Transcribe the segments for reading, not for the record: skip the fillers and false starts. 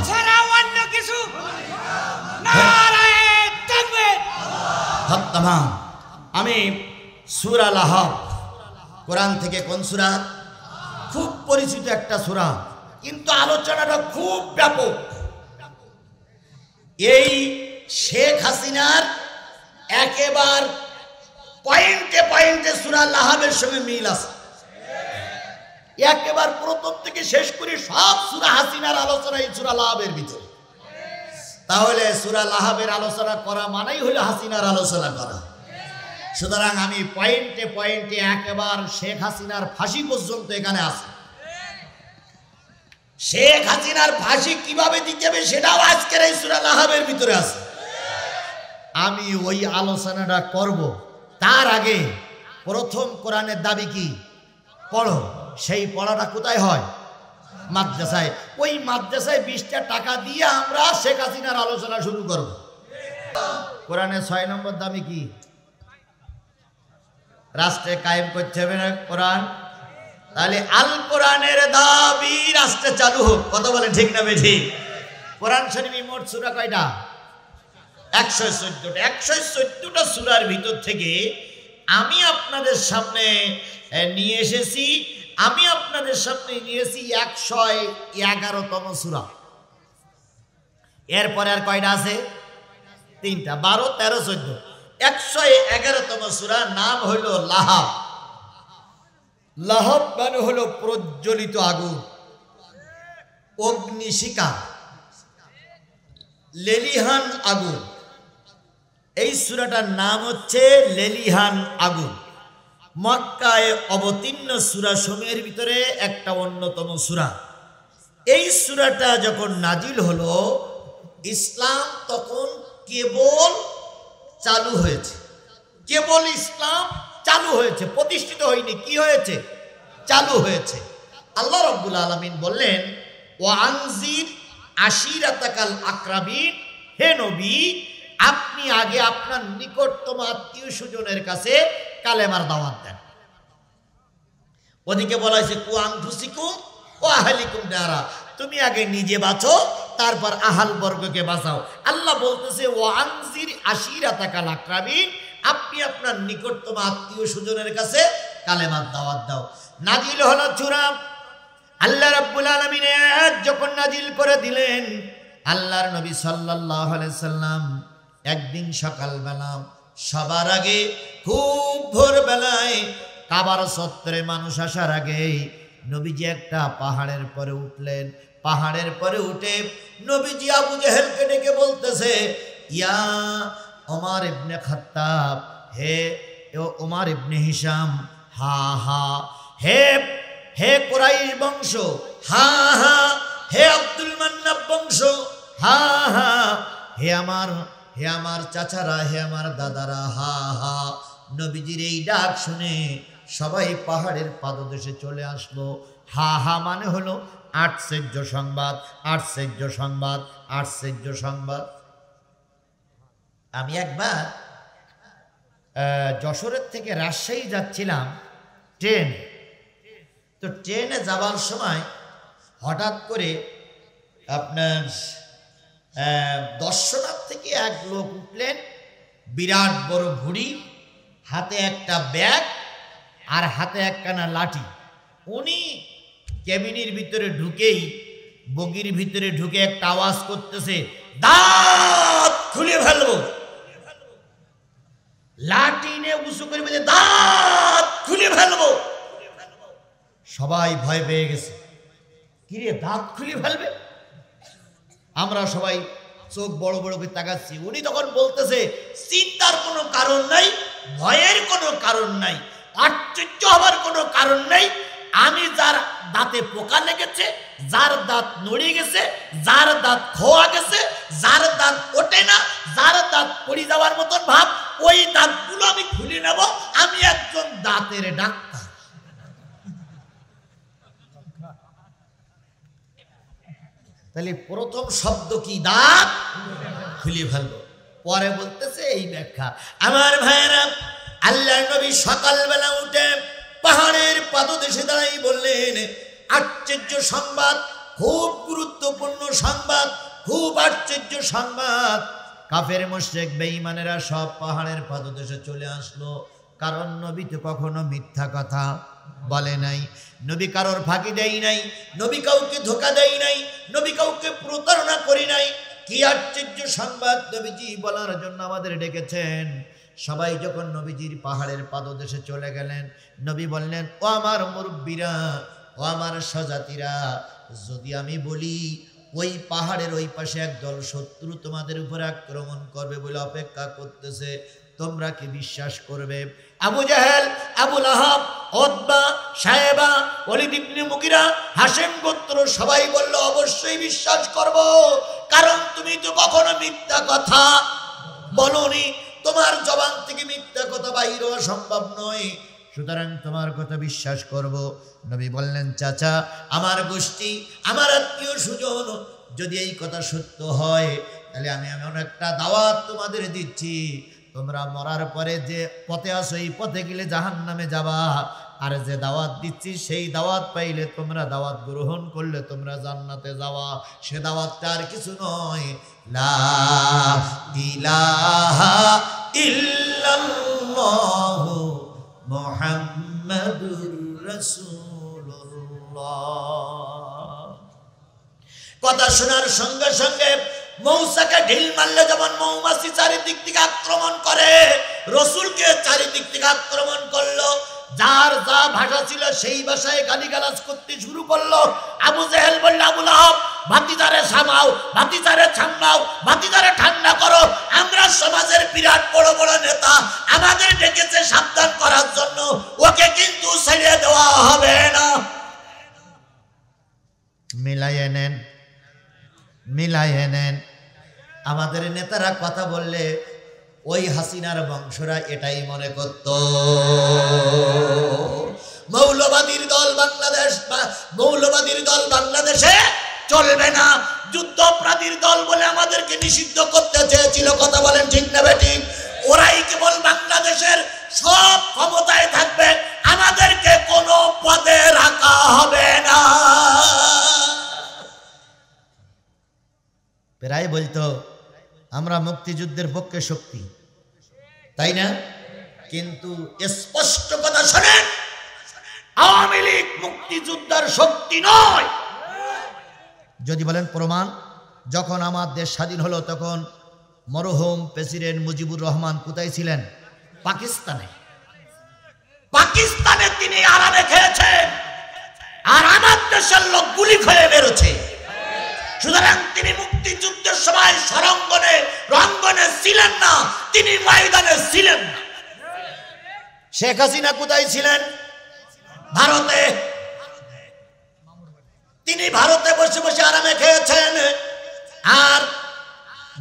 ছাড়া অন্য কিছু নারায়ে তাকবীর। তামাম। আমি সূরা লাহাব, কোরআন থেকে কোন সূরা? খুব পরিচিত একটা সূরা, কিন্তু আলোচনাটা খুব ব্যাপক। এই শেখ হাসিনার একেবারে পয়েন্টে পয়েন্টে সূরা লাহাবের সঙ্গে মিল আছে। একেবারে প্রথম থেকে শেষ করে সব সূরা হাসিনার আলোচনা এই সূরা লাহাবের ভিতরে। তাহলে সূরা লাহাবের আলোচনা করা মানেই হলো হাসিনার আলোচনা করা। সুতরাং আমি পয়েন্টে পয়েন্টে একেবারে শেখ হাসিনার ফাঁসি পর্যন্ত এখানে আছে। শেখ হাসিনার ফাঁসি কিভাবে দিতে হবে সেটাও আজকের এই সূরা লাহাবের ভিতরে আছে। আমি ওই আলোচনাটা করব। তার আগে প্রথম কোরআনের দাবি কি? পড়ো। সেই পড়াটা কোথায় হয়? মাদ্রাসায়। ওই মাদ্রাসায় 20টা টাকা দিয়ে আমরা শেখ হাসিনার আলোচনা শুরু করব। কোরআনের 6 নম্বর দাবি কি? রাষ্ট্রে কায়েম করতে হবে না কোরআন। তাহলে আল কোরআনের দাবি রাষ্ট্রে চালু হোক। কথা বলে ঠিক না বেঠিক? কোরআন শরীফে মোট সূরা কয়টা? 114টা। 114টা সূরার ভিতর থেকে আমি আপনাদের সামনে নিয়ে এসেছি 111তম সূরা। এরপরে আর কয়টা আছে? 3টা। 12, 13, 14। 111তম সূরার নাম হলো লাহাব। লাহাব মানে হলো প্রজ্বলিত আগুন, অগ্নিশিখা, লেলিহান আগুন। এই সূরাটার নাম হচ্ছে লেলিহান আগুন। মক্কায় অবতীর্ণ সূরা সমূহের ভিতরে একটা অন্যতম সূরা। এই সূরাটা যখন নাজিল হলো, ইসলাম তখন কেবল চালু হয়েছে। কেবল ইসলাম চালু হয়েছে, প্রতিষ্ঠিত হয়নি। কি হয়েছে? চালু হয়েছে। আল্লাহ রাব্বুল আলামিন বললেন, ওয়া আনজির আশিরাতাকাল আকরাবিন। হে নবী, আপনি আগে আপনার নিকটতম আত্মীয় স্বজনের কাছে কালেমার দাওয়াত দেন। ওদিকে বলা হয়েছে কু আনফুসিকুম ওয়া আহলিকুম নারা। তুমি আগে নিজে বাঁচো, তারপর আহাল বর্গকে বাঁচাও। আল্লাহ বলতেছে ওয়া আনজির আশিরাতাকাল আকরাবিন, আপনি আপনার নিকটতম আত্মীয় স্বজনের কাছে কালেমার দাওয়াত দাও। নাজিল হলো সূরা। আল্লাহ রাব্বুল আলামিন যখন নাজিল করে দিলেন, আল্লাহর নবী সাল্লাল্লাহু আলাইহি সাল্লাম একদিন সকালবেলা সবার আগে খুব ভোরবেলায় কাবার চত্বরে মানুষ আসার আগে নবীজি একটা পাহাড়ের পরে উঠলেন। পাহাড়ের পরে উঠে নবীজি আবু জেহেলকে ডেকে বলতেছে, ইয়া ওমর ইবনে খাত্তাব, হে ওমর ইবনে হিশাম, হা হা। হে হে কুরাইশ বংশ, হা হা। হে আব্দুল মান্নাব বংশ, হা হা। হে আমার চাচারা, হে আমার দাদারা, হা হা। নবীজির এই ডাক শুনে সবাই পাহাড়ের পাদদেশে চলে আসলো। হা হা মানে হলো আশ্চর্য সংবাদ, আশ্চর্য সংবাদ, আশ্চর্য সংবাদ। আমি একবার যশোরের থেকে রাজশাহী যাচ্ছিলাম ট্রেনে। তো ট্রেনে যাবার সময় হঠাৎ করে আপনার দর্শনার থেকে এক লোক উঠলেন, বিরাট বড় ভুঁড়ি, হাতে একটা ব্যাগ আর হাতে একখানা লাঠি। উনি কেবিনের ভিতরে ঢুকেই, বগির ভিতরে ঢুকে একটা আওয়াজ করতেছে, দাঁত খুলে ফেলবো। লাঠি নিয়ে উঁচু করে বলছে, দাঁত খুলে ফেলবো। সবাই ভয় পেয়ে গেছে, কিরে দাঁত খুলে ফেলবে? আমরা সবাই চোখ বড় বড় করে তাকাচ্ছি। উনি তখন বলতেছে, চিন্তার কোনো কারণ নাই, ভয়ের কোনো কারণ নাই, আশ্চর্য হবার কোনো কারণ নাই। আমি যার দাঁতে পোকা লেগেছে, যার দাঁত নড়ে গেছে, যার দাঁত খোয়া গেছে, যার দাঁত ওঠে না, যার দাঁত পড়ে যাওয়ার মতন ভাব, ওই দাঁতগুলো আমি খুলে নেব। আমি একজন দাঁতের ডাক্তার। তাহলে প্রথম শব্দ কি? দাঁত খুলে ফেলবো। পরে বলতেছে এই ব্যাখ্যা। আমার ভাইয়েরা, আল্লাহর নবী সকালবেলা উঠে পাহাড়ের পাদদেশে দাঁড়াই বললেন, আশ্চর্য সংবাদ, খুব গুরুত্বপূর্ণ সংবাদ, খুব আশ্চর্য সংবাদ। কাফের মুশরিক বেঈমানেরা সব পাহাড়ের পাদদেশে চলে আসলো, কারণ নবী তো কখনো মিথ্যা কথা বলে নাই, নবী কারোর ফাঁকি দেয় নাই, নবী কাউকে ধোঁকা দেয় নাই, নবী কাউকে প্রতারণা করি নাই। কি আশ্চর্য সংবাদ নবীজি বলার জন্য আমাদের ডেকেছেন। সবাই যখন নবীজির পাহাড়ের পাদদেশে চলে গেলেন, নবী বললেন, ও আমার মুরব্বীরা, ও আমার স্বজাতিরা, যদি আমি বলি ওই পাহাড়ের ওই পাশে একদল শত্রু তোমাদের উপরে আক্রমণ করবে বলে অপেক্ষা করতেছে, তোমরা কি বিশ্বাস করবে? আবু জাহেল, আবু লাহাব, উতবা, সায়েবা, ওলীদ ইবনে মুগীরা, হাশেম গোত্র সবাই বলল অবশ্যই বিশ্বাস করব, কারণ তুমি তো কখনো মিথ্যা কথা বলোনি, তোমার জবান থেকে মিথ্যা কথা বাইর হওয়া সম্ভব নয়, সুতরাং তোমার কথা বিশ্বাস করব। নবী বললেন, চাচা, আমার গোষ্ঠী, আমার আত্মীয় স্বজন, যদি এই কথা সত্য হয় তাহলে আমি এমন একটা দাওয়াত তোমাদের দিচ্ছি, তোমরা মরার পরে যে পথে আসো এই পথে গেলে জাহান্নামে যাবা, আর যে দাওয়াত দিচ্ছি সেই দাওয়াত পাইলে তোমরা দাওয়াত গ্রহণ করলে তোমরা জান্নাতে যাওয়া। সে দাওয়াতটা আর কিছু নয়, লা ইলাহা ইল্লাল্লাহু মুহাম্মাদুর রাসূলুল্লাহ। কথা শোনার সঙ্গে সঙ্গে মৌসাকে ঢিল মারলে যেমন মৌমাছি চারিদিক থেকে আক্রমণ করে, রসুলকে চারিদিক থেকে আক্রমণ করলো। যার যা ভাষা ছিল সেই ভাষায় গালিগালাজ করতে শুরু করলো। আবু জেহেল বলল, আবু লাহাব, ভাতিজারে সামাও, ভাতিজারে ছামলাও, ভাতিজারে ঠান্ডা করো, আমরা সমাজের বিরাট বড় বড় নেতা, আমাদের ডেকেছে সাবধান করার জন্য, ওকে কিন্তু ছেড়ে দেওয়া হবে না। মিলাইয়ে নেন, মিলাইয়ে নেন। আমাদের নেতারা কথা বললে ওই হাসিনার বংশরা এটাই মনে করত, মৌলবাদীর দল বাংলাদেশ, মৌলবাদীর দল বাংলাদেশে চলবে না, যুদ্ধ অপরাধীর দল বলে আমাদেরকে নিষিদ্ধ করতে চেয়েছিল। কথা বলেন ঠিক না বেঠিক? ওরাই কেবল বাংলাদেশের সব ক্ষমতায় থাকবে, আমাদেরকে কোনো পদে রাখা হবে না। প্রায় বলতো আমরা মুক্তিযুদ্ধের পক্ষে শক্তি, তাই না? কিন্তু স্পষ্ট কথা শোনেন, আওয়ামী লীগ মুক্তিযোদ্ধার শক্তি নয়। যদি বলেন প্রমাণ, যখন আমার দেশ স্বাধীন হলো তখন মরহুম প্রেসিডেন্ট মুজিবুর রহমান কোথায় ছিলেন? পাকিস্তানে। পাকিস্তানে তিনি আরামে খেয়েছেন, আর আমার দেশের লোক গুলি খেয়ে বেরোছে। সুতরাং তিনি মুক্তিযুদ্ধের সময় সরঙ্গনে রঙ্গনে ছিলেন না, তিনি ময়দানে ছিলেন না। শেখ হাসিনা কোথায় ছিলেন? ভারতে। তিনি ভারতে বসে বসে আরামে খেয়েছেন, আর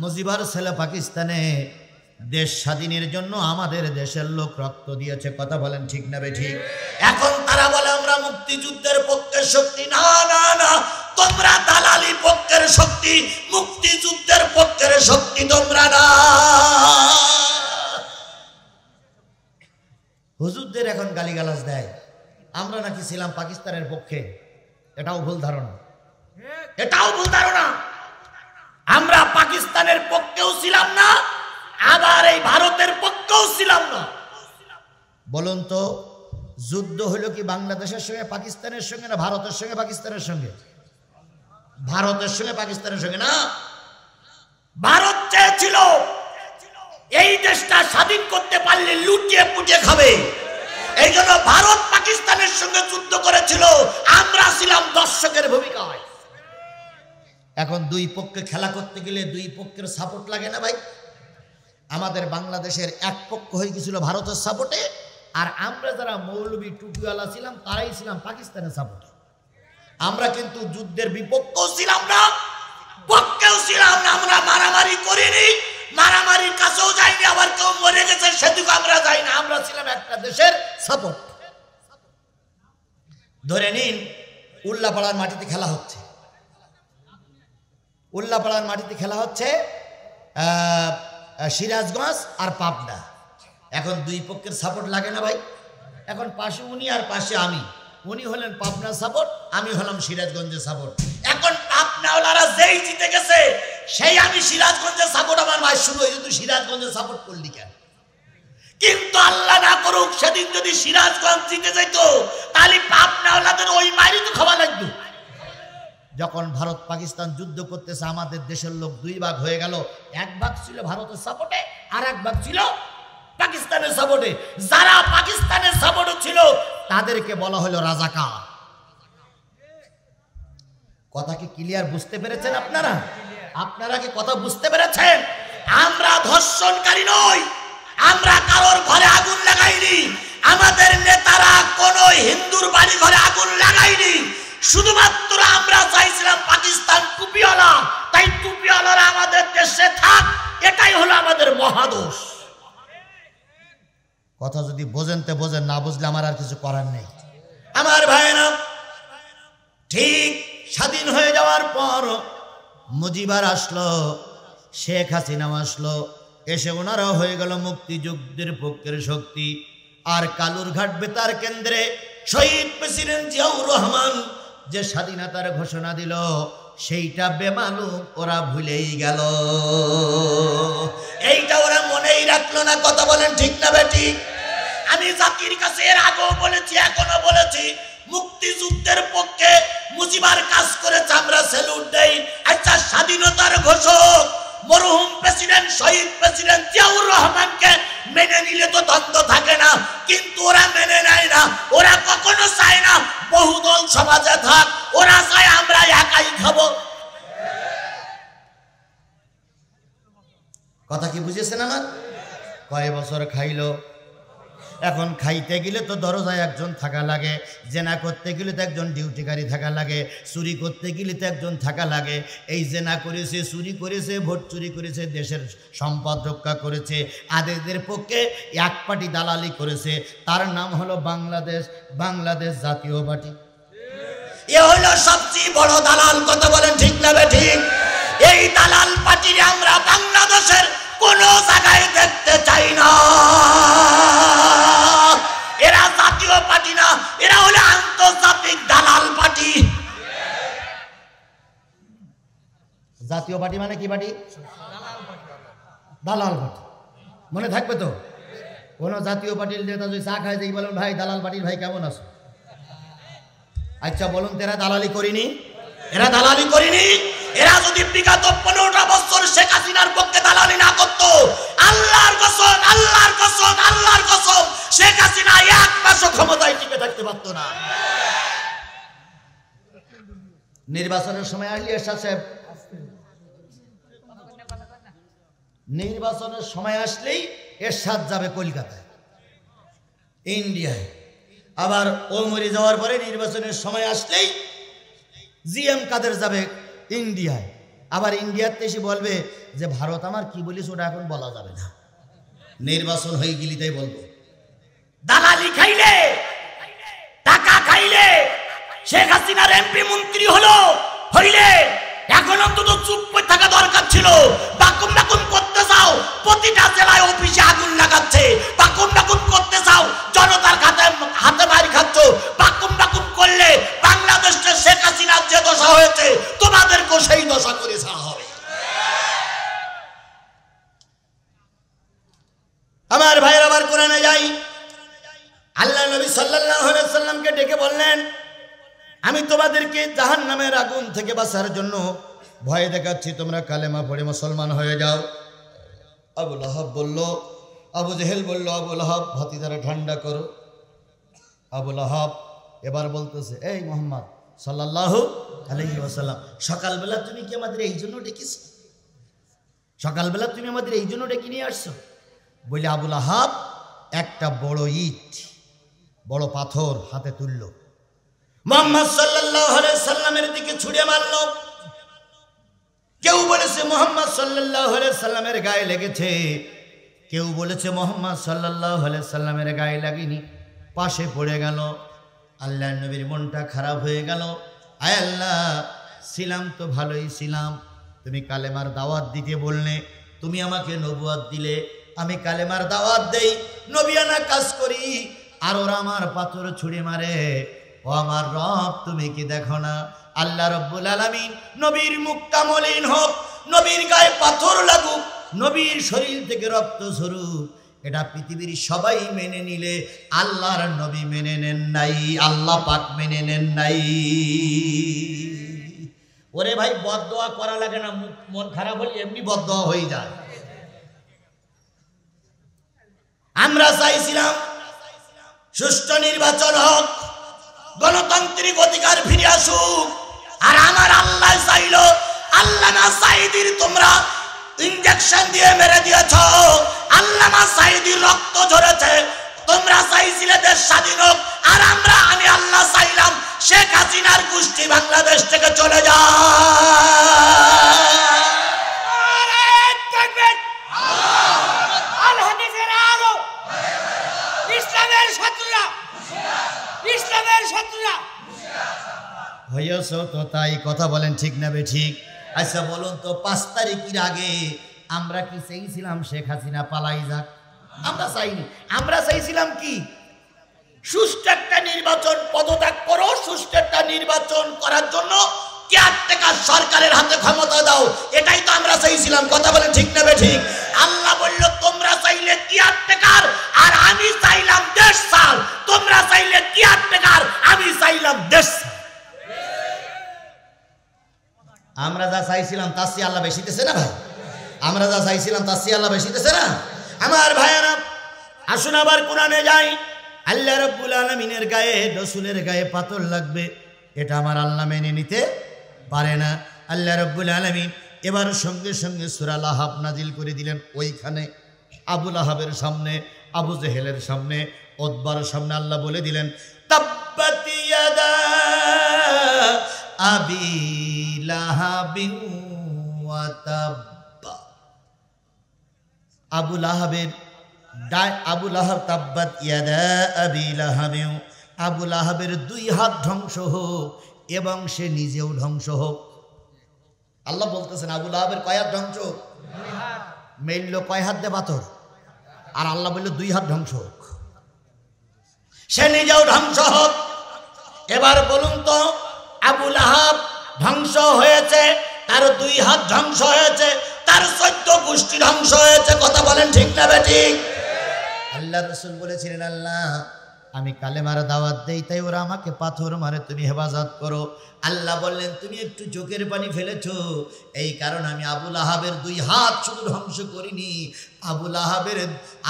মুজিবার ছেলে পাকিস্তানে দেশ স্বাধীনের জন্য আমাদের দেশের লোক রক্ত দিয়েছে। কথা বলেন ঠিক না বেঠিক? এখন তারা বলে আমরা মুক্তিযুদ্ধের পক্ষের শক্তি। না না না, তোমরা দালালি পক্ষের শক্তি, মুক্তিযুদ্ধের পক্ষের শক্তি তোমরা না। হুজুরদের এখন গালিগালাজ দেয় আমরা নাকি ছিলাম পাকিস্তানের পক্ষে, এটাও ভুল ধারণা, এটাও ভুল ধারণা। আমরা পাকিস্তানের পক্ষেও ছিলাম না, আবার এই ভারতের পক্ষেও ছিলাম না। বলুন তো, যুদ্ধ হলো কি বাংলাদেশের সঙ্গে পাকিস্তানের সঙ্গে, না ভারতের সঙ্গে পাকিস্তানের সঙ্গে? ভারতের সঙ্গে পাকিস্তানের সঙ্গে না। ভারত চেয়েছিল এই দেশটা স্বাধীন করতে পারলে লুটিয়ে পুটিয়ে খাবে, এই জন্য ভারত পাকিস্তানের সঙ্গে যুদ্ধ করেছিল, আমরা ছিলাম দর্শকের ভূমিকায়। এখন দুই পক্ষে খেলা করতে গেলে দুই পক্ষের সাপোর্ট লাগে না ভাই? আমাদের বাংলাদেশের এক পক্ষ হয়ে গেছিল ভারতের সাপোর্টে, আর আমরা যারা মৌলবী টুপিওয়ালা ছিলাম তারাই ছিলাম পাকিস্তানের সাপোর্টে। আমরা কিন্তু যুদ্ধের বিপক্ষেও ছিলাম না, পক্ষেও ছিলাম না। আমরা মারামারি করিনি, মারামারির কাছেও যাইনি, আবার কেউ মরে গেছে সেদিকে আমরা যাই না। আমরা ছিলাম একটা দেশের সাপোর্ট। ধরে নিন উল্লাপাড়ার মাটিতে খেলা হচ্ছে, উল্লাপাড়ার মাটিতে খেলা হচ্ছে সিরাজগঞ্জ আর পাবনা। এখন দুই পক্ষের সাপোর্ট লাগে না ভাই? এখন পাশে উনি আর পাশে আমি, উনি হলেন পাবনার সাপোর্ট, আমি হলাম সিরাজগঞ্জের সাপোর্ট। এখন পাবনাওয়ালারা যেই জিতে গেছে সেই আমি সিরাজগঞ্জের সাপোর্ট আমার মায়ের শুরু হয়েছে, তুই সিরাজগঞ্জের সাপোর্ট করলি কেন? কিন্তু আল্লাহ না করুক সেদিন যদি সিরাজগঞ্জ জিতে যেত তাহলে পাবনাওয়ালাদের ওই মাইরই তো খাওয়া লাগতো। যখন ভারত পাকিস্তান যুদ্ধ করতেছে আমাদের দেশের লোক দুই ভাগ হয়ে গেল, এক ভাগ ছিল ভারতের সাপোর্টে আর এক ভাগ ছিল পাকিস্তানের সাপোর্টে। যারা পাকিস্তানের সাপোর্টে ছিল তাদেরকে বলা হলো রাজাকার। কথা কি ক্লিয়ার বুঝতে পেরেছেন আপনারা? আপনারা কি কথা বুঝতে পেরেছেন? আমরা ধর্ষণকারী নই, আমরা কারোর ঘরে আগুন লাগাইনি, আমাদের নেতারা কোন হিন্দুর বাড়ি ঘরে আগুন লাগাইনি। শুধুমাত্র আমরা চাইছিলাম পাকিস্তান টুপিওয়ালা, তাই টুপিওয়ালারা আমাদের দেশে থাক, এটাই হলো আমাদের মহাদোষ। কথা যদি বোঝেন তো বোঝেন, না বুঝলে আমার আর কিছু করার নেই। আমার ভাইয়েরা, ঠিক স্বাধীন হয়ে যাওয়ার পর মুজিবার আসলো, শেখ হাসিনাও আসলো, এসে ওনারাও হয়ে গেল মুক্তিযুদ্ধের পক্ষের শক্তি। আর কালুরঘাট বেতার কেন্দ্রে শহীদ প্রেসিডেন্ট জিয়াউর রহমান যে স্বাধীনতার ঘোষণা দিল সেইটা বেমালুম ওরা ভুলেই গেল, এইটা ওরা মনেই রাখলো না। কথা বলেন ঠিক না বেটি? আমি জাতির কাছে এর আগেও বলেছি, এখনো বলেছি, মুক্তিযুদ্ধের পক্ষে মুজিবার কাজ করেছে, আমরা স্যালুট দেই। আচ্ছা, স্বাধীনতার ঘোষক মরহুম প্রেসিডেন্ট শহীদ প্রেসিডেন্ট জিয়াউর রহমানকে মেনে নিলে তো দ্বন্দ্ব থাকে না, কিন্তু ওরা মেনে নেয় না। ওরা কখনো চায় না বহুদল সমাজে থাক, ওরা চায় আমরা একাই খাবো। কথা কি বুঝেছেন আমার? কয় বছর খাইলো, এখন খাইতে গেলে তো দরজায় একজন থাকা লাগে, জেনা করতে গেলে তো একজন ডিউটিকারী থাকা লাগে, চুরি করতে গেলে তো একজন থাকা লাগে। এই জেনা করেছে, চুরি করেছে, ভোট চুরি করেছে, দেশের সম্পদ রক্ষা করেছে, আদেরদের পক্ষে এক পার্টি দালালি করেছে, তার নাম হলো বাংলাদেশ, বাংলাদেশ জাতীয় পার্টি। এ হলো সবচেয়ে বড় দালাল। কথা বলেন ঠিক না ঠিক? এই দালাল পার্টি আমরা বাংলাদেশের কোন জায়গায় দেখতে চাই না। এরা জাতীয় পার্টি না, এরা হলো আন্তর্জাতিক দালাল পার্টি। জাতীয় পার্টি মানে কি পার্টি? দালাল পার্টি। মনে থাকবে তো? কোন জাতীয় পার্টির নেতা যদি চা খায় যেই বলেন ভাই দালাল পার্টির ভাই কেমন আছো, আচ্ছা বলুন এরা দালালি করিনি? এরা দালালি করিনি? এরা যদি বিগত 15টা বছর শেখ হাসিনার পক্ষে দালালি না করতো, আল্লাহর কসম, আল্লাহর কসম, আল্লাহর কসম, শেখ হাসিনা এক মাসও ক্ষমতায় টিকে থাকতে পারতো না। নির্বাচনের সময় আসলে এরশাদ সাহেব, নির্বাচনের সময় আসলেই এরশাদ যাবে কলকাতায়, ইন্ডিয়ায়। আবার ও মরে যাওয়ার পরে নির্বাচনের সময় আসলেই জিএম কাদের যাবে ইন্ডিয়ায়। আবার ইন্ডিয়াতে এসে বলবে যে ভারত আমার কি বলিস ওটা এখন বলা যাবে না, নির্বাচন হয়ে গেলি তাই বলবো। দালালি খাইলে, টাকা খাইলে শেখ হাসিনার এমপি মন্ত্রী হইলে এখন অন্তত চুপ করে থাকা দরকার ছিল। বাকুম বাকুম করতে চাও, প্রতিটা জেলায় অফিসে আগুন লাগাচ্ছে। বাকুম বাকুম করতে চাও, জনতার হাতে মারি খাচ্ছ। বাকুম বাকুম করলে বাংলাদেশে শেখ হাসিনার যে দশা হয়েছে তোমাদেরকেও সেই দশা করে ছাড়া হবে। আমার ভাইয়ের আবার কোরআনে যাই, আল্লাহ নবী সাল্লাল্লাহু আলাইহি সাল্লামকে ডেকে বললেন আমি তোমাদেরকে জাহান্নামের আগুন থেকে বাঁচার জন্য ভয় দেখাচ্ছি, তোমরা কালেমা পড়ে মুসলমান হয়ে যাও। আবু লাহাব বলল, আবু জেহেল বলল, আবু লাহাব ভাতিজারা ঠান্ডা করো। আবু লাহাব এবার বলতেছে, এই মুহাম্মদ সাল্লাল্লাহু আলাইহি ওয়াসাল্লাম, সকালবেলা তুমি কি আমাদের এই জন্য ডেকেছো? সকালবেলা তুমি আমাদের এই জন্য ডেকে নিয়ে আসছো? বলে আবু লাহাব একটা বড় ইট, বড় পাথর হাতে তুললো, মুহাম্মদ সাল্লাল্লাহু আলাইহি সাল্লামের দিকে ছুঁড়ে মারলো। কেউ বলেছে মুহাম্মদ সাল্লাল্লাহু আলাইহি সাল্লামের গায়ে লেগেছে, কেউ বলেছে মুহাম্মদ সাল্লাল্লাহু আলাইহি সাল্লামের গায়ে লাগেনি, পাশে পড়ে গেল। আল্লাহর নবীর মনটা খারাপ হয়ে গেল। আয় আল্লাহ, ছিলাম তো ভালোই ছিলাম, তুমি কালেমার দাওয়াত দিতে বললে, তুমি আমাকে নবুয়ত দিলে, আমি কালেমার দাওয়াত দেই, নবিয়ানা কাজ করি, আর ওরা আমার পাথর ছুঁড়ে মারে। ও আমার রব, তুমি কি দেখো না আল্লাহ রাব্বুল আলামিন নবীর মুখটা মলিন হোক, নবীর গায়ে পাথর লাগুক, নবীর শরীর থেকে রক্ত ঝরুক, এটা পৃথিবীর সবাই মেনে নিলে আল্লাহর নবী মেনে নেন নাই, আল্লাহ পাক মেনে নেন নাই। ওরে ভাই, বদদোয়া করা লাগে না, মন খারাপ হলে এমনি বদদোয়া হয়ে যায়। আমরা চাইছিলাম সুষ্ঠু নির্বাচন হোক, গণতান্ত্রিক অধিকার ফিরে আসুক, আর আমার আল্লাহ চাইল আল্লামা সাঈদীর তোমরা ইনজেকশন দিয়ে মেরে দিয়েছ, আল্লামা সাঈদীর রক্ত ঝরেছে, তোমরা চাইছিলে দেশ স্বাধীন হোক, আর আমি আল্লাহ চাইলাম শেখ হাসিনার গোষ্ঠী বাংলাদেশ থেকে চলে যায়। আল হাদিসের আলো, ইসলামের শত্রুরা, ইসলামের শত্রুরা হয়েছ তো তাই, কথা বলেন ঠিক না বে ঠিক? আচ্ছা বলুন তো, 5 তারিখের আগে আমরা কি চাইছিলাম শেখ হাসিনা পালাই যাক? আমরা চাইনি। আমরা চাইছিলাম কি? সুষ্ঠু একটা নির্বাচন, পদত্যাগ করো, সুষ্ঠু একটা নির্বাচন করার জন্য কেয়ারটেকার সরকারের হাতে ক্ষমতা দাও, এটাই তো আমরা চাইছিলাম। কথা বলেন ঠিক না বে ঠিক? আল্লাহ বলল তোমরা চাইলে কেয়ারটেকার, আর আমি চাইলাম দেশ চাল। তোমরা চাইলে কেয়ারটেকার, আমি চাইলাম দেশ। আমরা যা চাইছিলাম তার চেয়ে আল্লাহ বেশি দিতেছে না ভাই? আমরা যা চাইছিলাম তার চেয়ে আল্লাহ বেশি দিতেছে না? আমার ভাইয়েরা, আসুন আবার কোরআনে যাই। আল্লাহ রাব্বুল আলামিনের গায়ে, রাসূলের গায়ে পাথর লাগবে, এটা আমার আল্লাহ মেনে নিতে পারে না। আল্লাহ রাব্বুল আলামিন এবার সঙ্গে সঙ্গে সূরা লাহাব নাজিল করে দিলেন। ওইখানে আবু লাহাবের সামনে, আবু জেহেলের সামনে, উতবার সামনে আল্লাহ বলে দিলেন, তাব্বাত ইয়াদা আবি লাহাবিন ওয়া তাব্বা। আবু লাহাবের আবু লাহাব, তাব্বাত ইয়াদা আবি লাহাবিন, আবু লাহাবের 2 হাত ধ্বংস হোক এবং সে নিজেও ধ্বংস হোক। আল্লাহ বলতেছেন আবু লাহাবের কয় হাত ধ্বংস হোক? মেইল কয় হাত দে পাথর, আর আল্লাহ বলল 2 হাত ধ্বংস হোক, সে নিজেও ধ্বংস হোক। এবার বলুন তো, আবু লাহাব ধ্বংস হয়েছে, তার 2 হাত ধ্বংস হয়েছে, তার 14 গোষ্ঠী ধ্বংস হয়েছে। কথা বলেন ঠিক না বেঠিক? আল্লাহ রাসূল বলেছিলেন, আল্লাহ আমি কালেমার দাওয়াত দেই, তাই ওরা আমাকে পাথর মারে, তুমি হেফাজত করো। আল্লাহ বললেন তুমি একটু চোখের পানি ফেলেছো, এই কারণে আমি আবু লাহাবের 2 হাত শুধু ধ্বংস করিনি,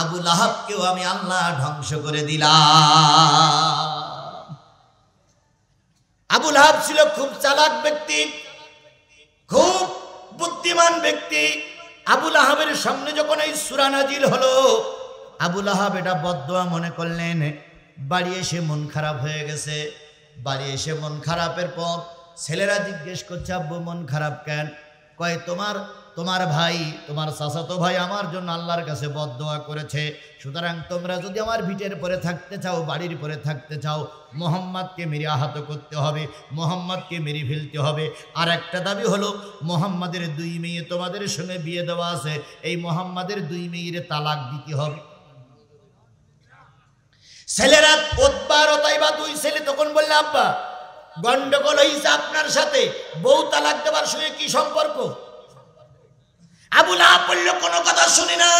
আবু লাহাবকেও আমি আল্লাহ ধ্বংস করে দিলাম। আবু লাহাব ছিল খুব চালাক ব্যক্তি, খুব বুদ্ধিমান ব্যক্তি। আবু লাহাবের সামনে যখন এই সূরা নাজিল হলো, আবু লাহাব এটা বদদোয়া মনে করলেন। বাড়ি এসে মন খারাপ হয়ে গেছে। বাড়ি এসে মন খারাপের পর ছেলেরা জিজ্ঞেস করছে, আব্বু মন খারাপ কেন? কয় তোমার ভাই, তোমার চাচাতো ভাই আমার জন্য আল্লাহর কাছে বদদোয়া করেছে, সুতরাং তোমরা যদি আমার ভিটের পরে থাকতে চাও, বাড়ির পরে থাকতে চাও, মোহাম্মদকে মেরে আহত করতে হবে, মোহাম্মদকে মেরে ফেলতে হবে। আর একটা দাবি হলো, মোহাম্মদের 2 মেয়ে তোমাদের সঙ্গে বিয়ে দেওয়া আছে, এই মোহাম্মদের 2 মেয়ের তালাক দিতে হবে। ছেলেরা উতবার ও তাইবা 2 ছেলে তখন বললে, আব্বা গন্ডগোল হইছে আপনার সাথে, বউ তালাক দেওয়ার সঙ্গে কি সম্পর্ক? আবু লাহাব বলল, কোনো কথা শুনি না,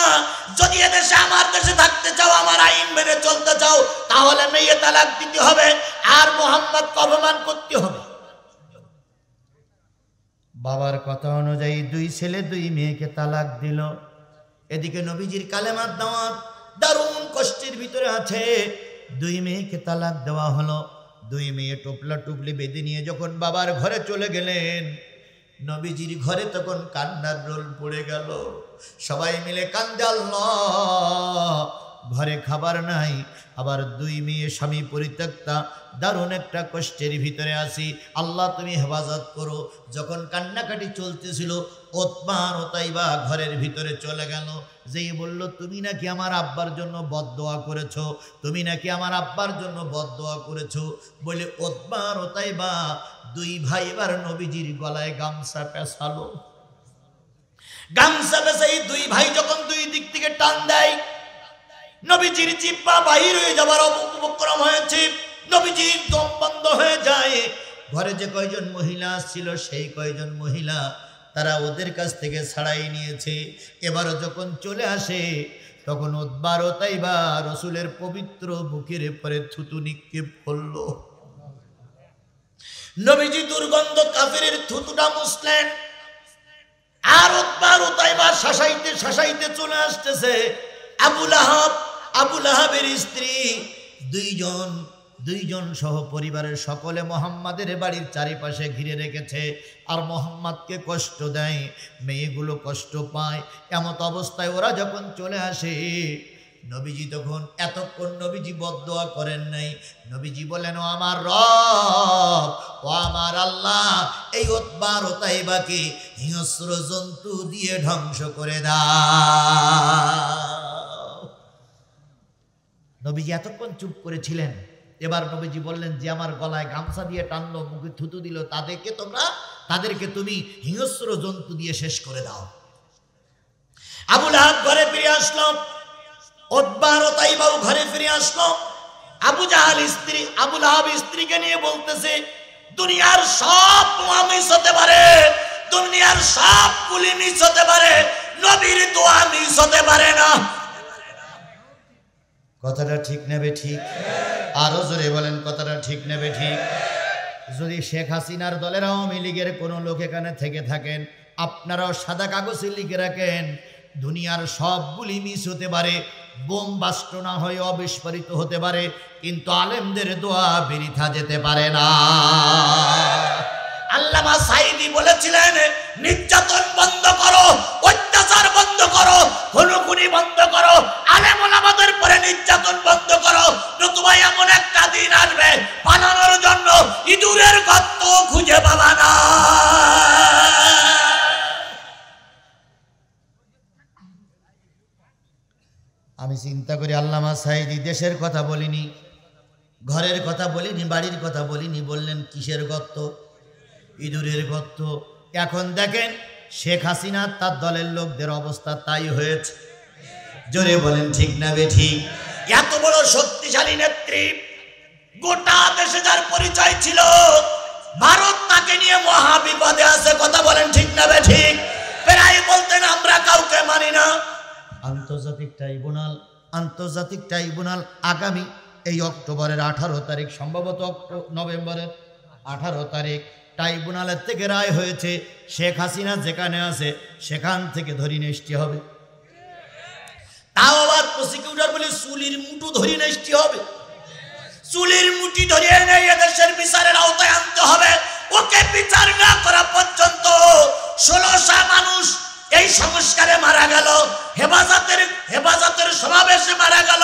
যদি এদেশে আমার দেশে থাকতে চাও, আমার আইন মেনে চলতে চাও, তাহলে মেয়ে তালাক দিতে হবে আর মোহাম্মদকে অপমান করতে হবে। বাবার কথা অনুযায়ী 2 ছেলে 2 মেয়েকে তালাক দিল। এদিকে নবীজির কালেমার দাওয়াত দারুণ কষ্টের ভিতরে আছে। 2 মেয়েকে তালাক দেওয়া হলো। 2 মেয়ে টোপলা টুপলি বেঁধে নিয়ে যখন বাবার ঘরে চলে গেলেন, নবীজির ঘরে তখন কান্নার রোল পড়ে গেল। সবাই মিলে কান্দে, আল্লাহ ঘরে খাবার নাই, আবার 2 মেয়ে স্বামী পরিত্যক্তা, দারুণ একটা কষ্টের ভিতরে আছি, আল্লাহ তুমি হেফাজত করো। যখন কান্নাকাটি চলতেছিল, উতবার ও তাইবা ঘরের ভিতরে চলে গেল। যেই বলল, তুমি নাকি আমার আব্বার জন্য বদদোয়া করেছো, তুমি নাকি আমার আব্বার জন্য বদদোয়া করেছো বলে উতবার ও তাইবা 2 ভাই এবার নবীজির গলায় গামছা পেঁচালো। গামছা পেঁচে 2 ভাই যখন 2 দিক থেকে টান দেয়, নবীজির জিহ্বা বাহির হয়ে যাবার উপক্রম হয়েছে, নবীজির দম বন্ধ হয়ে যায়। ঘরে যে কয়জন মহিলা ছিল সেই কয়জন মহিলা তারা ওদের কাছ থেকে ছাড়াই নিয়েছে। এবারও যখন চলে আসে তখন উতবা ও তাইবা রাসূলের পবিত্র বুকের উপরে থুতু নিক্ষেপ করলো। নবীজি দুর্গন্ধ কাফিরের থুতুটা মুছলেন, আর উতবা ও তাইবা শাসাইতে শাসাইতে চলে আসতেছে। আবু লাহাবের স্ত্রী দুইজন সহ পরিবারের সকলে মোহাম্মদের বাড়ির চারিপাশে ঘিরে রেখেছে, আর মোহাম্মদকে কষ্ট দেয়, মেয়েগুলো কষ্ট পায়। এমত অবস্থায় ওরা যখন চলে আসে, নবীজি তখন এতক্ষণ নবীজি বদদোয়া করেন নাই। নবীজি বলেন, ও আমার রব, ও আমার আল্লাহ, এই উতবা ও তাইবাকে হিংস্র জন্তু দিয়ে ধ্বংস করে দাও। নবীজি এতক্ষণ চুপ করেছিলেন। এবার নবীজি বললেন, যে আমার গলায় গামছা দিয়ে টানলো, মুখে থুতু দিল, তাদেরকে তুমি হিংস্র জন্তু দিয়ে শেষ করে দাও। আবু লাহাব ঘরে ফিরে আসলো, উতবা ও তাইবাও ঘরে ফিরে আসলো। আবু লাহাব স্ত্রীকে নিয়ে বলতেছে, দুনিয়ার সব বোমা মিস হতে পারে, দুনিয়ার সব গুলি মিস হতে পারে, নবীর দোয়া মিস হতে পারে না। কথাটা ঠিক নেবে ঠিক? আরো জোরে বলেন, কথাটা ঠিক নেবে ঠিক? যদি শেখ হাসিনার দলের আওয়ামী লীগের কোনো লোক এখানে থেকে থাকেন, আপনারাও সাদা কাগজে লিখে রাখেন, দুনিয়ার সবগুলি মিস হতে পারে, বোম বাস্ট না হয়ে অবিস্ফোরিত হতে পারে, কিন্তু আলেমদের দোয়া বৃথা যেতে পারে না। আল্লামা সাঈদী বলেছিলেন, নির্যাতন বন্ধ করো, অত্যাচার বন্ধ করো, খুনোখুনি বন্ধ করো, আলেম ওলামাদের পরে নির্যাতন বন্ধ করো, নতুবা এমন একটা দিন আসবে বানানোর জন্য ইঁদুরের গর্ত খুঁজে পাবা না। আমি চিন্তা করি, আল্লামা সাঈদী দেশের কথা বলিনি, ঘরের কথা বলিনি, বাড়ির কথা বলিনি, বললেন কিসের গর্ত? ইঁদুরের গর্ত। এখন দেখেন শেখ হাসিনা তার দলের লোকদের অবস্থা তাই হয়েছে। জোরে বলেন ঠিক না বেঠিক? এত বড় শক্তিশালী নেত্রী, গোটা দেশে যার পরিচয় ছিল, ভারত তাকে নিয়ে মহা বিপদে আছে। কথা বলেন ঠিক না বেঠিক? প্রায় বলতেন, আমরা কাউকে মানি না। আন্তর্জাতিক ট্রাইব্যুনাল আগামী এই অক্টোবরের 18 তারিখ, সম্ভবত নভেম্বরের 18 তারিখ ট্রাইব্যুনালের থেকে রায় হয়েছে, শেখ হাসিনা যেখানে আছে সেখান থেকে ধরে নেস্টি হবে। তাও আবার প্রসিকিউটর বলে চুলির মুঠু ধরে নেস্টি হবে। চুলির মুঠি ধরিয়ে নেই এদেশের বিচারের আওতায় আনতে হবে। ওকে বিচার না করা পর্যন্ত 1600 মানুষ এই সংস্কারে মারা গেল, হেফাজতের সমাবেশে মারা গেল,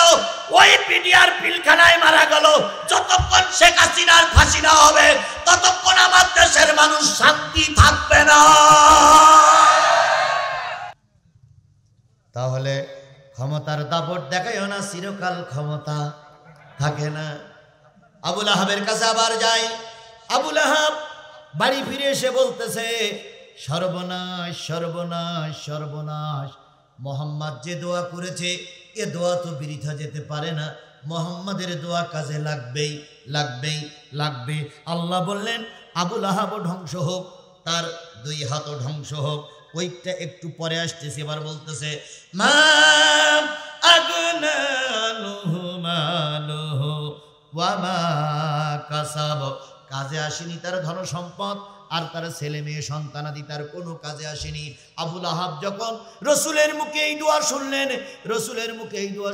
ওই পিডিআর পিলখানায় মারা গেল। যতক্ষণ শেখ হাসিনার ফাঁসি না হবে ততক্ষণ আমার দেশের মানুষ শান্তি থাকবে না। তাহলে ক্ষমতার দাপট দেখাইও না, চিরকাল ক্ষমতা থাকে না। আবু লাহাবের কাছে আবার যাই। আবু লাহাব বাড়ি ফিরে এসে বলতেছে, সর্বনাশ সর্বনাশ সর্বনাশ, মোহাম্মদ যে দোয়া করেছে এ দোয়া তো বৃথা যেতে পারে না, মোহাম্মদের দোয়া কাজে লাগবেই লাগবেই লাগবে। আল্লাহ বললেন, আবু লাহাবও ধ্বংস হোক, তার 2 হাতও ধ্বংস হোক। ওইটা একটু পরে আসতেছে। এবার বলতেছে, মা আগনালুহু মালুহু ওয়া মা কাসাব, কাজে আসেনি তার ধন সম্পদ আর তার ছেলে মেয়ে সন্তানাদি, তার কোনো কাজে আসেনি। আবু লাহাব যখন রসুলের মুখে এই দোয়া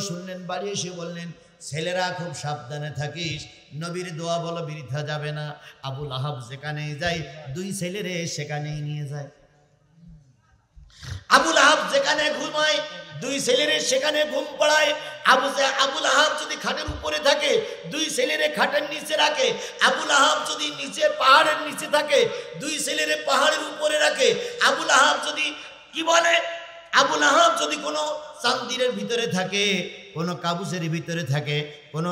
শুনলেন, বাড়ি এসে বললেন, ছেলেরা খুব সাবধানে থাকিস, নবীর দোয়া বলো বৃথা যাবে না। আবু লাহাব যেখানেই যায় 2 ছেলেরে সেখানেই নিয়ে যায়। আবু লাহাব যেখানে ঘুমায় 2 ছেলেরে সেখানে ঘুম পড়ায়। আবু লাহাব যদি খাটের উপরে থাকে 2 ছেলেরে খাটের নিচে রাখে। আবু লাহাব যদি নিচে পাহাড়ের নিচে থাকে 2 ছেলেরে পাহাড়ের উপরে রাখে। আবু লাহাব যদি কোনো চান্দিরের ভিতরে থাকে কোনো কাবুসের ভিতরে থাকে, কোনো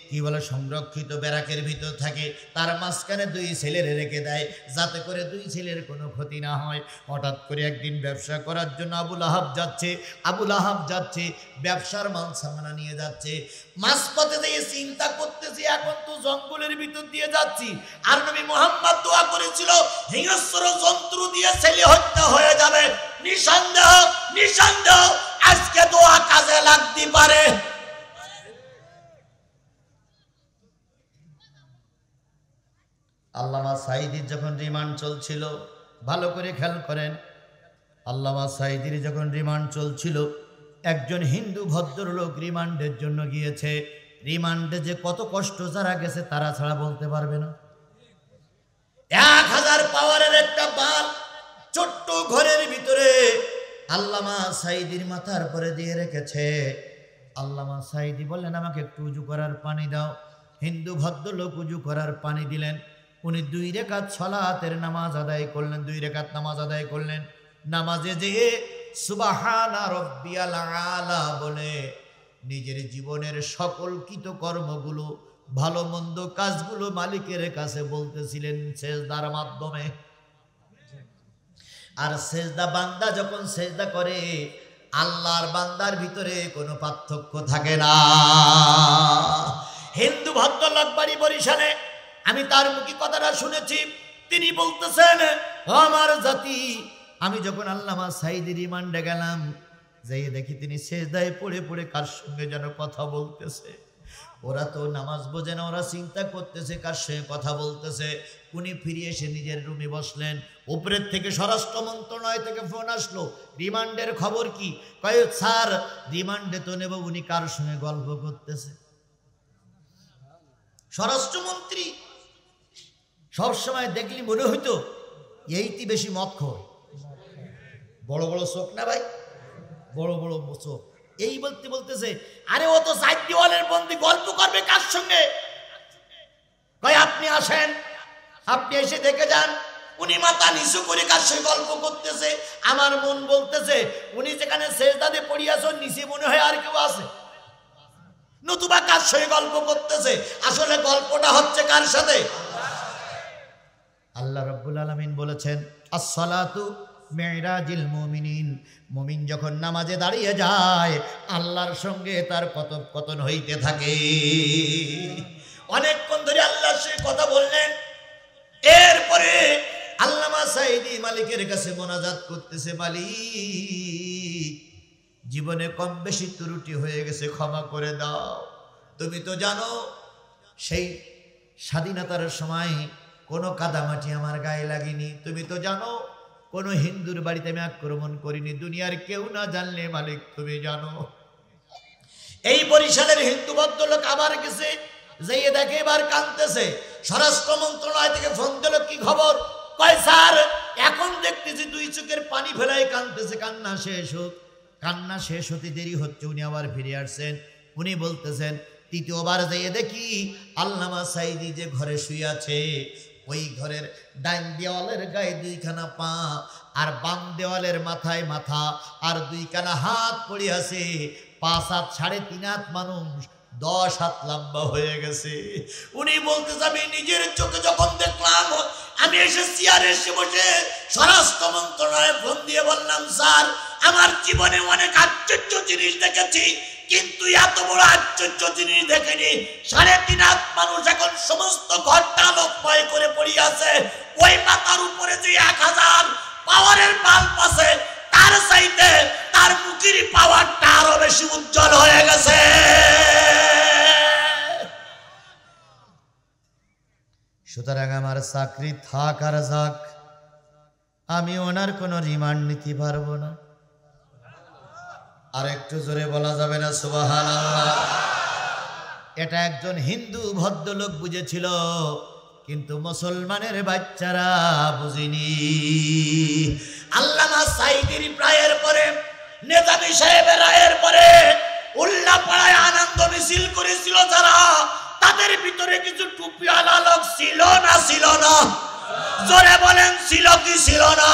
কি বলে সংরক্ষিত ব্যারাকের ভিতর থাকে, তার মাঝখানে দুই ছেলেরে রেখে দেয় যাতে করে দুই ছেলের কোনো ক্ষতি না হয়। হঠাৎ করে একদিন ব্যবসা করার জন্য আবুল আহাব যাচ্ছে ব্যবসার মাল সামানা নিয়ে যাচ্ছে। মাঝপথে দিয়ে চিন্তা করতেছি এখন তো জঙ্গলের ভিতর দিয়ে যাচ্ছি, আর নবী মুহাম্মদ দোয়া করেছিল হিংস্র জন্তু দিয়ে ছেলে হত্যা হয়ে যাবে। নিঃসন্দেহ আজকে দোয়া কাজে লাগতে পারে। আল্লামা সাঈদীর যখন রিমান্ড চলছিল, ভালো করে খেয়াল করেন, আল্লামা সাঈদীর যখন রিমান্ড চলছিল, একজন হিন্দু ভদ্রলোক রিমান্ডের জন্য গিয়েছে। রিমান্ডে যে কত কষ্ট যারা গেছে তারা ছাড়া বলতে পারবে না। 1000 পাওয়ারের একটা বাল ছোট্ট ঘরের ভিতরে আল্লামা সাঈদীর মাথার পরে দিয়ে রেখেছে। আল্লামা সাঈদী বললেন আমাকে একটু উজু করার পানি দাও। হিন্দু ভদ্রলোক উজু করার পানি দিলেন। উনি 2 রাকাত সালাতের নামাজ আদায় করলেন, 2 রাকাত নামাজ আদায় করলেন। নামাজে যেয়ে সুবহানা রাব্বিয়াল আলা বলে নিজের জীবনের সকল কৃতকর্মগুলো, ভালো মন্দ কাজগুলো মালিকের কাছে বলতেছিলেন সেজদার মাধ্যমে। আর সেজদা বান্দা যখন সেজদা করে, আল্লাহর বান্দার ভিতরে কোনো পার্থক্য থাকে না। হিন্দু ভদ্রলোক বাড়ি বরিশালে, আমি তার মুখে কথাটা শুনেছি। তিনি বলতেছেন আমার জাতি, আমি যখন আল্লামা সাঈদী রিমান্ডে গেলাম, যাই দেখি তিনি সেজদায় পড়ে পড়ে কার সঙ্গে যেন কথা বলতেছে। ওরা তো নামাজ বোঝে না, ওরা চিন্তা করতেছে কার সঙ্গে কথা বলতেছে। উনি ফিরে এসে নিজের রুমে বসলেন। উপরের থেকে স্বরাষ্ট্র মন্ত্রণালয় থেকে ফোন আসলো, রিমান্ডের খবর কি? কয় স্যার রিমান্ডে তো নেব, উনি কার সঙ্গে গল্প করতেছে। স্বরাষ্ট্রমন্ত্রী সবসময় দেখলি মনে হইতো এইটি বেশি মদ খোর, বড় বড় চোখ না ভাই, বড় বড় চোখ। এই বলতেছে আরে ও তো 4 দেওয়ালের বন্দি, গল্প করবে কার সঙ্গে? কয় আপনি আসেন, আপনি এসে দেখে যান। উনি মাথা নিচু করে কার সঙ্গে গল্প করতেছে। আমার মন বলতেছে উনি যেখানে সেজদাতে পড়িয়াছেন নিচে মনে হয় আর কেউ আছে, নতুবা কার সঙ্গে গল্প করতেছে। আসলে গল্পটা হচ্ছে কার সাথে? আল্লাহ রাব্বুল আলামিন বলেছেন আসসালাতু মিরাজিল মুমিনিন। মুমিন যখন নামাজে দাঁড়িয়ে যায়, আল্লাহর সঙ্গে তার কথোপকথন হইতে থাকে। অনেকক্ষণ ধরে আল্লাহর সঙ্গে কথা বললেন। এরপরে আল্লামা সাঈদী মালিকের কাছে মোনাজাত করতেছে, মালিক জীবনে কম বেশি ত্রুটি হয়ে গেছে, ক্ষমা করে দাও। তুমি তো জানো সেই স্বাধীনতার সময় কোনো কাদামাটি আমার গায়ে লাগেনি। তুমি তো জানো কোনো হিন্দুর বাড়িতে আমি আক্রমণ করিনি। দুনিয়ার কেউ না জানলে মালিক তুমি জানো। এই বরিশালের হিন্দু ভদ্রলোক আবার গেছে, যাইয়ে দেখে এবার কাঁদতেছে। স্বরাষ্ট্র মন্ত্রণালয় থেকে ফোন দিল, কি খবর? কয় স্যার এখন দেখতেছি 2 চোখের পানি ফেলায় কাঁদতেছে, কান্না শেষ হতে দেরি হচ্ছে। উনি আবার ফিরে আসছেন। উনি বলতেছেন তৃতীয়বার যাইয়ে দেখি আল্লামা সাঈদী যে ঘরে শুয়ে আছে, ওই ঘরের ডাইন দেওয়ালের গায়ে 2খানা পা, আর বাম দেওয়ালের মাথায় মাথা, আর 2খানা হাত পড়ে আছে। 5 হাত 3.5 হাত মানুষ, 10 হাত লম্বা হয়ে গেছে। উনি বলতে যাবে নিজের চোখে যখন দেখলাম, আমি এসে চেয়ারে এসে বসে স্বরাষ্ট্র মন্ত্রণালয়ে ফোন দিয়ে বললাম স্যার আমার জীবনে অনেক আশ্চর্য জিনিস দেখেছি, কিন্তু এত বড় আশ্চর্য জিনিস দেখিনি। 3.5 হাত মানুষ এখন সমস্ত ঘরটা আলোকময় করে পড়ে আছে। ওই মাথার উপরে যে 1000 পাওয়ারের বাল্ব আছে, তার চাইতে তার মুখের পাওয়ারটা আরো বেশি উজ্জ্বল হয়ে গেছে। সুতরাং আমার চাকরি থাক আর যাক, আমি ওনার কোনো রিমান্ড নিতে পারবো না। আর একটু জোরে বলা যাবে না সুবহানাল্লাহ? এটা একজন হিন্দু ভদ্রলোক বুঝেছিল, কিন্তু মুসলমানের বাচ্চারা বুঝিনি। আল্লামা সাঈদীর রায়ের পরে, নেতাজি সাহেবের রায়ের পরে উল্লাপাড়ায় আনন্দ মিছিল করেছিল যারা, তাদের ভিতরে কিছু টুপিওয়ালা লোক ছিল না? ছিল না? জোরে বলেন ছিল কি ছিল না?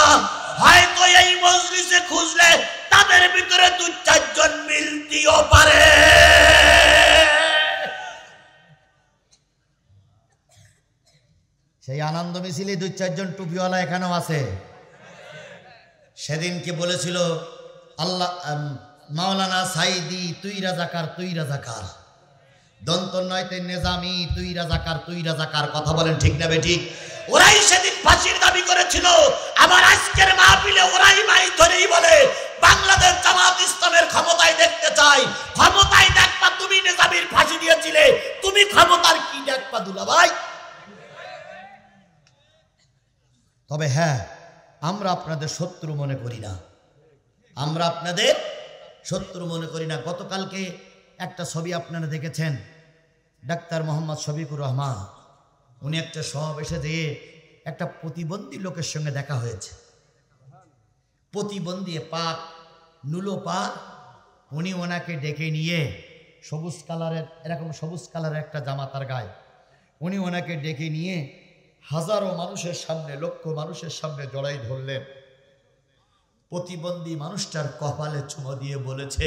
হয়তো এই মজলিসে খুঁজলে তাদের ভিতরে 2-4 জন মিলতেও পারে। সেই আনন্দ মিছিলে 2-4 জন টুপিওয়ালা এখানেও আছে। সেদিন কি বলেছিল আল্লাহ মাওলানা সাইদি, তুই রাজাকার, তুই রাজাকার, দন্ত নয়তে নেজামি, তুই রাজাকার, তুই রাজাকার। কথা বলেন ঠিক না বেঠিক? ওরাই সেদিন ফাঁসির দাবি করেছিল। আবার আজকের মাহফিলে ওরাই মাই ধরেই বলে বাংলাদেশ জামাত ইসলামের ক্ষমতায় দেখতে চাই। ক্ষমতায় দেখবা তুমি নেজামির ফাঁসি দিয়েছিলে, তুমি ক্ষমতার কি দেখবা দুলা ভাই? তবে হ্যাঁ, আমরা আপনাদের শত্রু মনে করি না, আমরা আপনাদের শত্রু মনে করি না। গতকালকে একটা ছবি আপনারা দেখেছেন, ডাক্তার মোহাম্মদ শফিকুর রহমান, উনি একটা সমাবেশে যেয়ে একটা প্রতিবন্ধী লোকের সঙ্গে দেখা হয়েছে। প্রতিবন্ধী পাক নুলো পাক, উনি ওনাকে ডেকে নিয়ে সবুজ কালারের, এরকম সবুজ কালারের একটা জামা তার গায়ে, উনি ওনাকে ডেকে নিয়ে হাজারো মানুষের সামনে, লক্ষ মানুষের সামনে জড়াই ধরলেন। প্রতিবন্ধী মানুষটার কপালে চুমো দিয়ে বলেছে,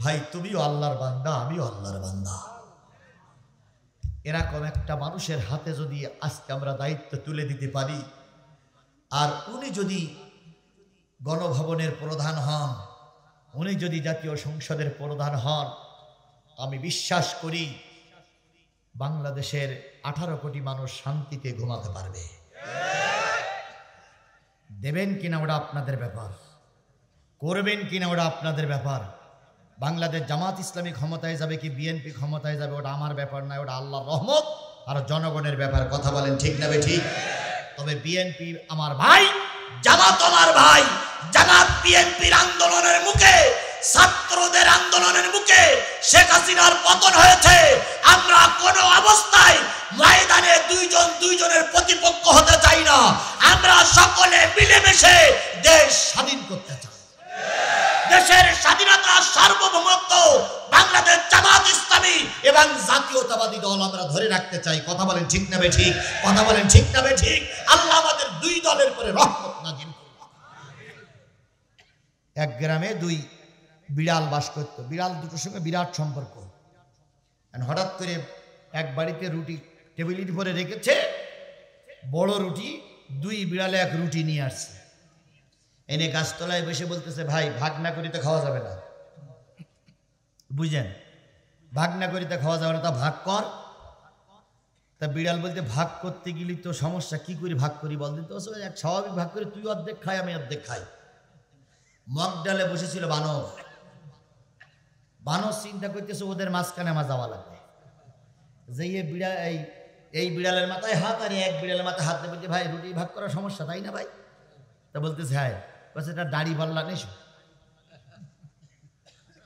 ভাই তুমিও আল্লাহর বান্দা, আমিও আল্লাহর বান্দা। এরকম একটা মানুষের হাতে যদি আজকে আমরা দায়িত্ব তুলে দিতে পারি, আর উনি যদি গণভবনের প্রধান হন, উনি যদি জাতীয় সংসদের প্রধান হন, আমি বিশ্বাস করি বাংলাদেশের 18 কোটি মানুষ শান্তিতে ঘুমাতে পারবে। দেবেন কিনা ওটা আপনাদের ব্যাপার, করবেন কিনা ওটা আপনাদের ব্যাপার। বাংলাদেশ জামাত ইসলামী ক্ষমতায় যাবে কি বিএনপি ক্ষমতায় যাবে, ওটা আমার ব্যাপার নয়, ওটা আল্লাহর রহমত আর জনগণের ব্যাপার। কথা বলেন ঠিক না ঠিক? তবে বিএনপি আমার ভাই, জামাত আমার ভাই। জামাত বিএনপির আন্দোলনের মুখে, ছাত্রদের আন্দোলনের মুখে শেখ হাসিনার পতন হয়েছে। আমরা কোনো অবস্থায় ময়দানে দুইজনের প্রতিপক্ষ হতে চাই না। আমরা সকলে মিলেমিশে দেশ স্বাধীন করতে চাই। দেশের স্বাধীনতা, সার্বভৌমত্ব বাংলাদেশ জামাত ইসলামী এবং জাতীয়তাবাদী দল আমরা ধরে রাখতে চাই। কথা বলেন ঠিক না ঠিক? কথা বলেন ঠিক না ঠিক? আল্লাহ আমাদের দুই দলের পরে রহমত নাজিল করুন। এক গ্রামে 2 বিড়াল বাস করত। বিড়াল দুটোর সঙ্গে বিরাট সম্পর্ক। হঠাৎ করে এক বাড়িতে রুটি টেবিলের উপরে রেখেছে, বড় রুটি, 2 বিড়ালে 1 রুটি নিয়ে আসছে, এনে গাছতলায় বসে বলতেছে, ভাই ভাগ না করিতে খাওয়া যাবে না। বুঝলেন? ভাগ না করিতে খাওয়া যাবে না, তা ভাগ কর। তা বিড়াল বলতে, ভাগ করতে গেলি তো সমস্যা, কি করে ভাগ করি বল দিতে? এক স্বাভাবিক ভাগ করে, তুই অর্ধেক খাই, আমি অর্ধেক খাই। মগ ডালে বসেছিল বানর। বানর চিন্তা করতেছে ওদের মাঝখানে আমার যাওয়া লাগবে। যে এই বিড়ালের মাথায় হাত আর এক বিড়ালের মাথায় হাত দিয়ে বলছে, ভাই রুটি ভাগ করার সমস্যা, তাই না ভাই? তা বলতেছে, হ্যাঁ। বলছে, এটা দাড়ি পাল্লা নেই।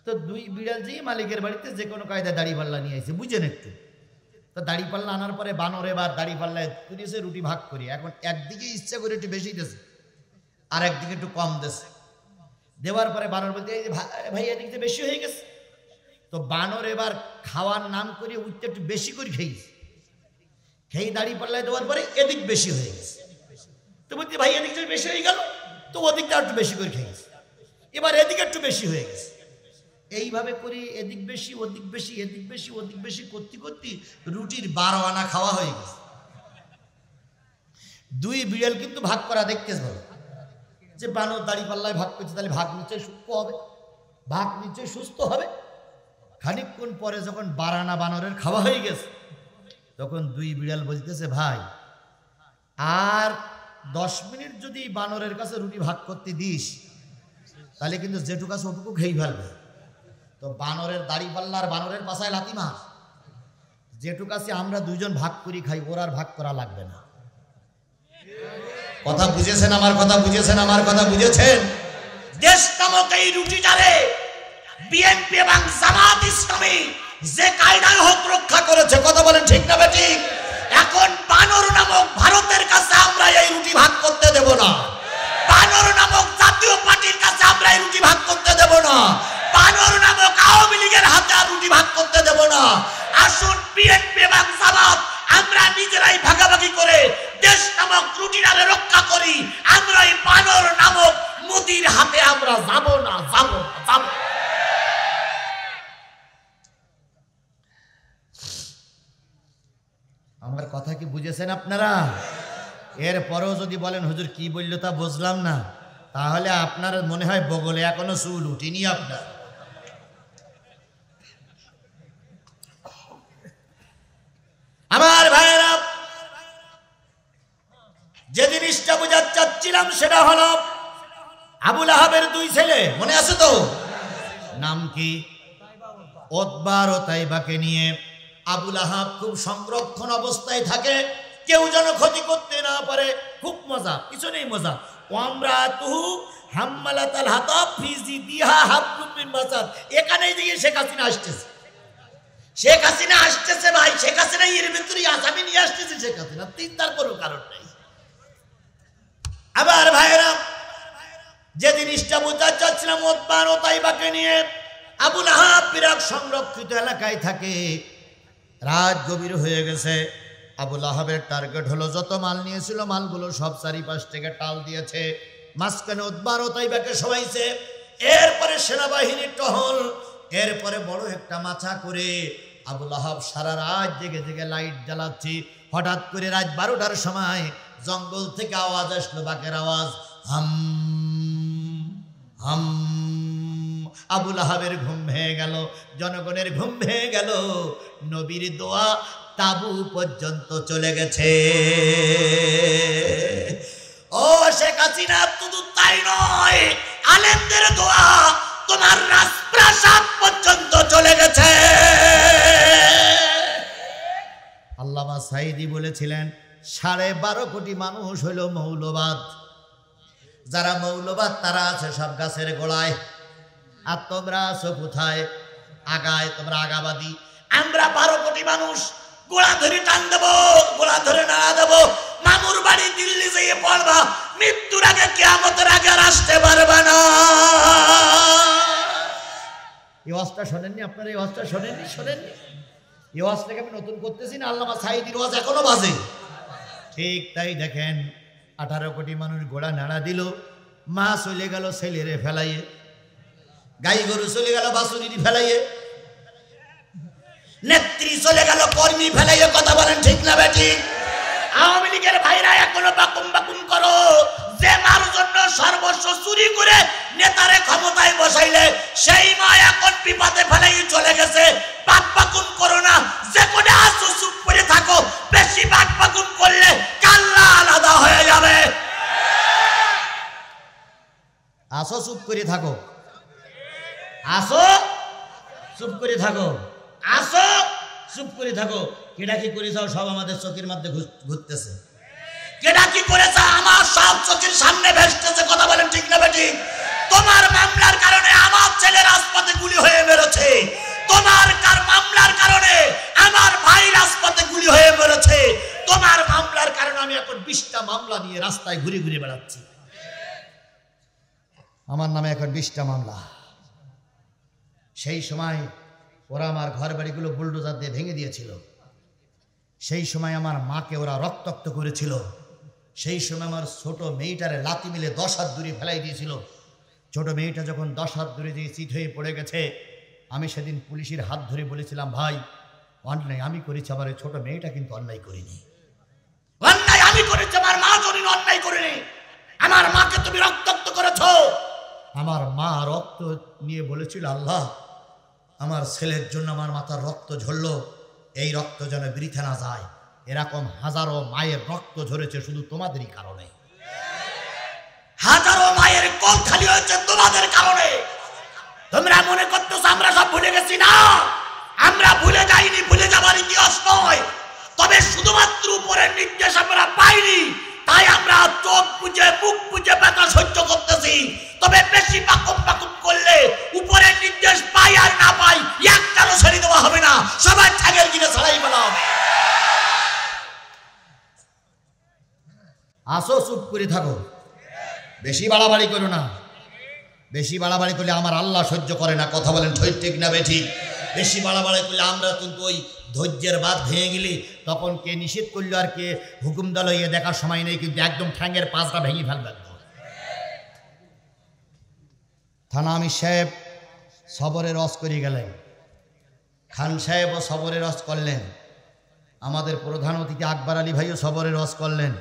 তো 2 বিড়াল যেই মালিকের বাড়িতে যে কোনো কায়দায় দাড়ি পাল্লা নিয়ে আসছে, বুঝেন একটু। তো দাড়ি পাল্লা আনার পরে বানর এবার দাড়ি পাল্লায় তুলেছে, রুটি ভাগ করি। এখন একদিকে ইচ্ছা করে একটু বেশি দিয়েছে, আর একদিকে একটু কম দিয়েছে। দেওয়ার পরে বানর বলতে, এই যে ভাই এদিক থেকে বেশি হয়ে গেছে। তো বানর এবার খাওয়ার নাম করে উঠতে একটু বেশি করে খেয়েছে। খেয়ে দাড়ি পাল্লায় দেওয়ার পরে এদিক বেশি হয়ে গেছে। তো বলতে, ভাই এদিকটা বেশি হয়ে গেল, তো ওদিকটা একটু বেশি করে খেয়েছে। এবার এদিকে একটু বেশি হয়ে গেছে। এইভাবে করে এদিক বেশি, ওদিক বেশি, এদিক বেশি, ওদিক বেশি করতে করতে রুটির 12 আনা খাওয়া হয়ে গেছে। 2 বিড়াল কিন্তু ভাগ করা দেখতেছ ভালো, যে বানর দাড়ি পাল্লায় ভাগ করছে, তাহলে ভাগ নিশ্চয় সুস্থ হবে, ভাগ নিশ্চয় সুস্থ হবে। খানিকক্ষণ পরে যখন 12 আনা বানরের খাওয়া হয়ে গেছে, তখন 2 বিড়াল বলতেছে, ভাই আর 10 মিনিট যদি বানরের কাছে রুটি ভাগ করতে দিস, তাহলে কিন্তু যেটুকু আছে ওটুকু খেয়ে ফেলবে। তো বানরের দাড়ি পাল্লার বানরের পাশায় লাথি মার, যেটুকু আছে আমরা 2 জন ভাগ করি খাই, ওর আর ভাগ করা লাগবে না। কথা বুঝেছেন আমার কথা? বুঝেছেন আমার কথা? বুঝেছেন? দেশ নামক এই রুটিটারে বিএনপি এবং জামাত ইসলামী যে কায়দায় হোক রক্ষা করেছে। কথা বলেন ঠিক না ঠিক? এখন বানর নামক ভারতের কাছে আমরা এই রুটি ভাগ করতে দেব না। বানর নামক জাতীয় পার্টির কাছে আমরা এই রুটি ভাগ করতে দেব না। বানর নামক আওয়ামী লীগের হাতে আর রুটি ভাগ করতে দেব না। আসুন বিএনপি এবং জামাত আমরা নিজেরাই ভাগাভাগি করে দেশ নামক রুটিটারে রক্ষা করি। আমরা এই বানর নামক মোদির হাতে আমরা যাব না, যাব না, যাব। আমার কথা কি বুঝেছেন আপনারা? এরপরেও যদি বলেন হুজুর কি বললো তা বুঝলাম না, তাহলে আপনার মনে হয় বগলে এখনো চুল উঠিনি আপনার। আমার ভাইয়েরা, যে জিনিসটা বোঝাতে চাচ্ছিলাম সেটা হলো আবুল আহাবের দুই ছেলে, মনে আছে তো? নাম কি? উতবা ও তাইবাকে নিয়ে আবুল আহাব খুব সংরক্ষণ অবস্থায় থাকে, কেউ যেন ক্ষতি করতে না পারে। খুব মজা, কিছু নেই মজা। ওয়ামরাতুহু হাম্মালাতাল হাতাব ফি জিদিহা হাবলুম মিন মাসাদ। এখানেই দিয়ে শেখ হাসিনা আসতেছে, শেখ হাসিনা আসতেছে ভাই, শেখ হাসিনা এর ভিতরে আসামি নিয়ে আসতেছে শেখ হাসিনা, চিন্তার কোনো কারণ নেই। আবার ভাইরা, যে জিনিসটা বোঝাতে চাচ্ছিলাম উতবা ও তাইবাকে নিয়ে, আবুল আহাব বিরাট সংরক্ষিত এলাকায় থাকে, রাত গভীর হয়ে গেছে। আবুল আহাবের টার্গেট হলো যত মাল নিয়েছিল মালগুলো সব চারিপাশ থেকে টাল দিয়েছে, মাঝখানে উতবা ও তাইবাকে সবাইছে। এরপরে সেনাবাহিনীর টহল, এরপরে বড় একটা মাথা করে আবুল আহাব সারা রাত জেগে জেগে লাইট জ্বালাচ্ছি। হঠাৎ করে রাত 12টার সময় জঙ্গল থেকে আওয়াজ আসলো, বাকের আওয়াজ, হাম হাম। আবুল আহাবের ঘুম ভেঙে গেল, জনগণের ঘুম ভেঙে গেল। নবীর দোয়া তাবু পর্যন্ত চলে গেছে। ও শেখ হাসিনা, শুধু তাই নয়, আলেমদের দোয়া তোমার রাজপ্রাসাদ পর্যন্ত চলে গেছে। আল্লামা সাঈদী বলেছিলেন 12.5 কোটি মানুষ হইল মৌলবাদ। যারা মৌলবাদ তারা আছে সব গাছের গোড়ায়, আর তোমরা আছো কোথায়? আগায়। তোমরা আগাবাদী। আমরা 12 কোটি মানুষ গোড়া ধরে টান দেবো, গোড়া ধরে নাড়া দেবো। মামুর বাড়ি দিল্লি যেয়ে পড়বা, মৃত্যুর আগে কিয়ামতের আগে আর আসতে পারবে না। এই ওয়াজটা শোনেননি আপনারা? এই ওয়াজটা শোনেননি? শোনেননি? এই ওয়াজটাকে আমি নতুন করতেছি না, আল্লামা সাঈদীর ওয়াজ এখনো বাজে। ঠিক তাই দেখেন, 18 কোটি মানুষ গোড়া নাড়া দিল, মা চলে গেল ছেলেরে ফেলাইয়ে, গাই গরু চলে গেল বাছুরির ফেলাইয়ে, নেত্রী চলে গেল কর্মী ফেলাইয়ে। কথা বলেন ঠিক না বেঠিক? আওয়ামী লীগের ভাইরা এখনো বাকুম বাকুম করো, যে মার জন্য সর্বস্ব চুরি করে নেতারে ক্ষমতায় বসাইলে সেই মা এখন বিপদে ফেলাই চলে গেছে। বাক বাকুম করো না, যে কোনে আসো চুপ করে থাকো। বেশি বাক বাকুম করলে কাল্লা আলাদা হয়ে যাবে। আসো চুপ করে থাকো, আসো চুপ করে থাকো, আসো চুপ করে থাকো। কেডা কি করে যাও সব আমাদের চোখের মধ্যে ঘুরতেছে। কেডা কি করেছে আমার সব চোখের সামনে ভেসতেছে। কথা বলেন ঠিক না বেঠিক? তোমার মামলার কারণে আমার ছেলে রাজপথে গুলি হয়ে মেরেছে, তোমার মামলার কারণে আমার ভাই রাজপথে গুলি হয়ে মেরেছে, তোমার মামলার কারণে আমি এখন 20টা মামলা নিয়ে রাস্তায় ঘুরে ঘুরে বেড়াচ্ছি। আমার নামে এখন 20টা মামলা। সেই সময় ওরা আমার ঘর বাড়িগুলো বুলডোজার দিয়ে ভেঙে দিয়েছিল, সেই সময় আমার মাকে ওরা রক্তাক্ত করেছিল, সেই সময় আমার ছোট মেয়েটারে লাথি মিলে 10 হাত দূরে ফেলাই দিয়েছিল। ছোট মেয়েটা যখন 10 হাত দূরে দিয়ে চিত হয়ে পড়ে গেছে, আমি সেদিন পুলিশের হাত ধরে বলেছিলাম, ভাই অন্যায় আমি করেছি, আমার এই ছোট মেয়েটা কিন্তু অন্যায় করিনি। অন্যায় আমি করেছি, আমার মা জন্য অন্যায় করিনি। আমার মাকে তুমি রক্তাক্ত করেছো। আমার মা রক্ত নিয়ে বলেছিল, আল্লাহ আমার ছেলের জন্য আমার মাথার রক্ত ঝরলো, এই রক্ত যেন বৃথা না যায়। এরকম হাজারো মায়ের রক্ত ঝরেছে শুধু তোমাদেরই কারণে। হাজারো মায়ের কোল খালি হয়েছে তোমাদের কারণে। তোমরা মনে করতেছো আমরা সব ভুলে গেছি? না, আমরা ভুলে যাইনি, ভুলে যাবার ইতিহাস নয়। তবে শুধুমাত্র উপরের নির্দেশ আমরা পাইনি, তাই আমরা চোখ বুঝে মুখ বুঝে ব্যথা সহ্য করতেছি। তবে বেশি বাকুম বাকুম করলে উপরের নির্দেশ পাই আর না পাই একটারও ছেড়ে দেওয়া হবে না, সবাই ছাগের দিনে ছাড়াই বলা হবে। আসো চুপ করে থাকো, বেশি বাড়াবাড়ি করো না। বেশি বাড়াবাড়ি করলে আমার আল্লাহ সহ্য করে না। কথা বলেন ঠিক না বেঠিক? বেশি বাড়াবাড়ি করলে আমরা কিন্তু ওই ধৈর্যের বাঁধ ভেঙে গেলি, তখন কে নিষেধ করলো আর কে হুকুম দিল এ দেখার সময় নেই, কিন্তু একদম ঠ্যাঙের পাঁচটা ভেঙে ফেলবে। থানা আমির সাহেব সবরে রস করে গেলেন, খান সাহেবও সবরে রস করলেন, আমাদের প্রধান অতিথি আকবর আলী ভাইও সবরে রস করলেন।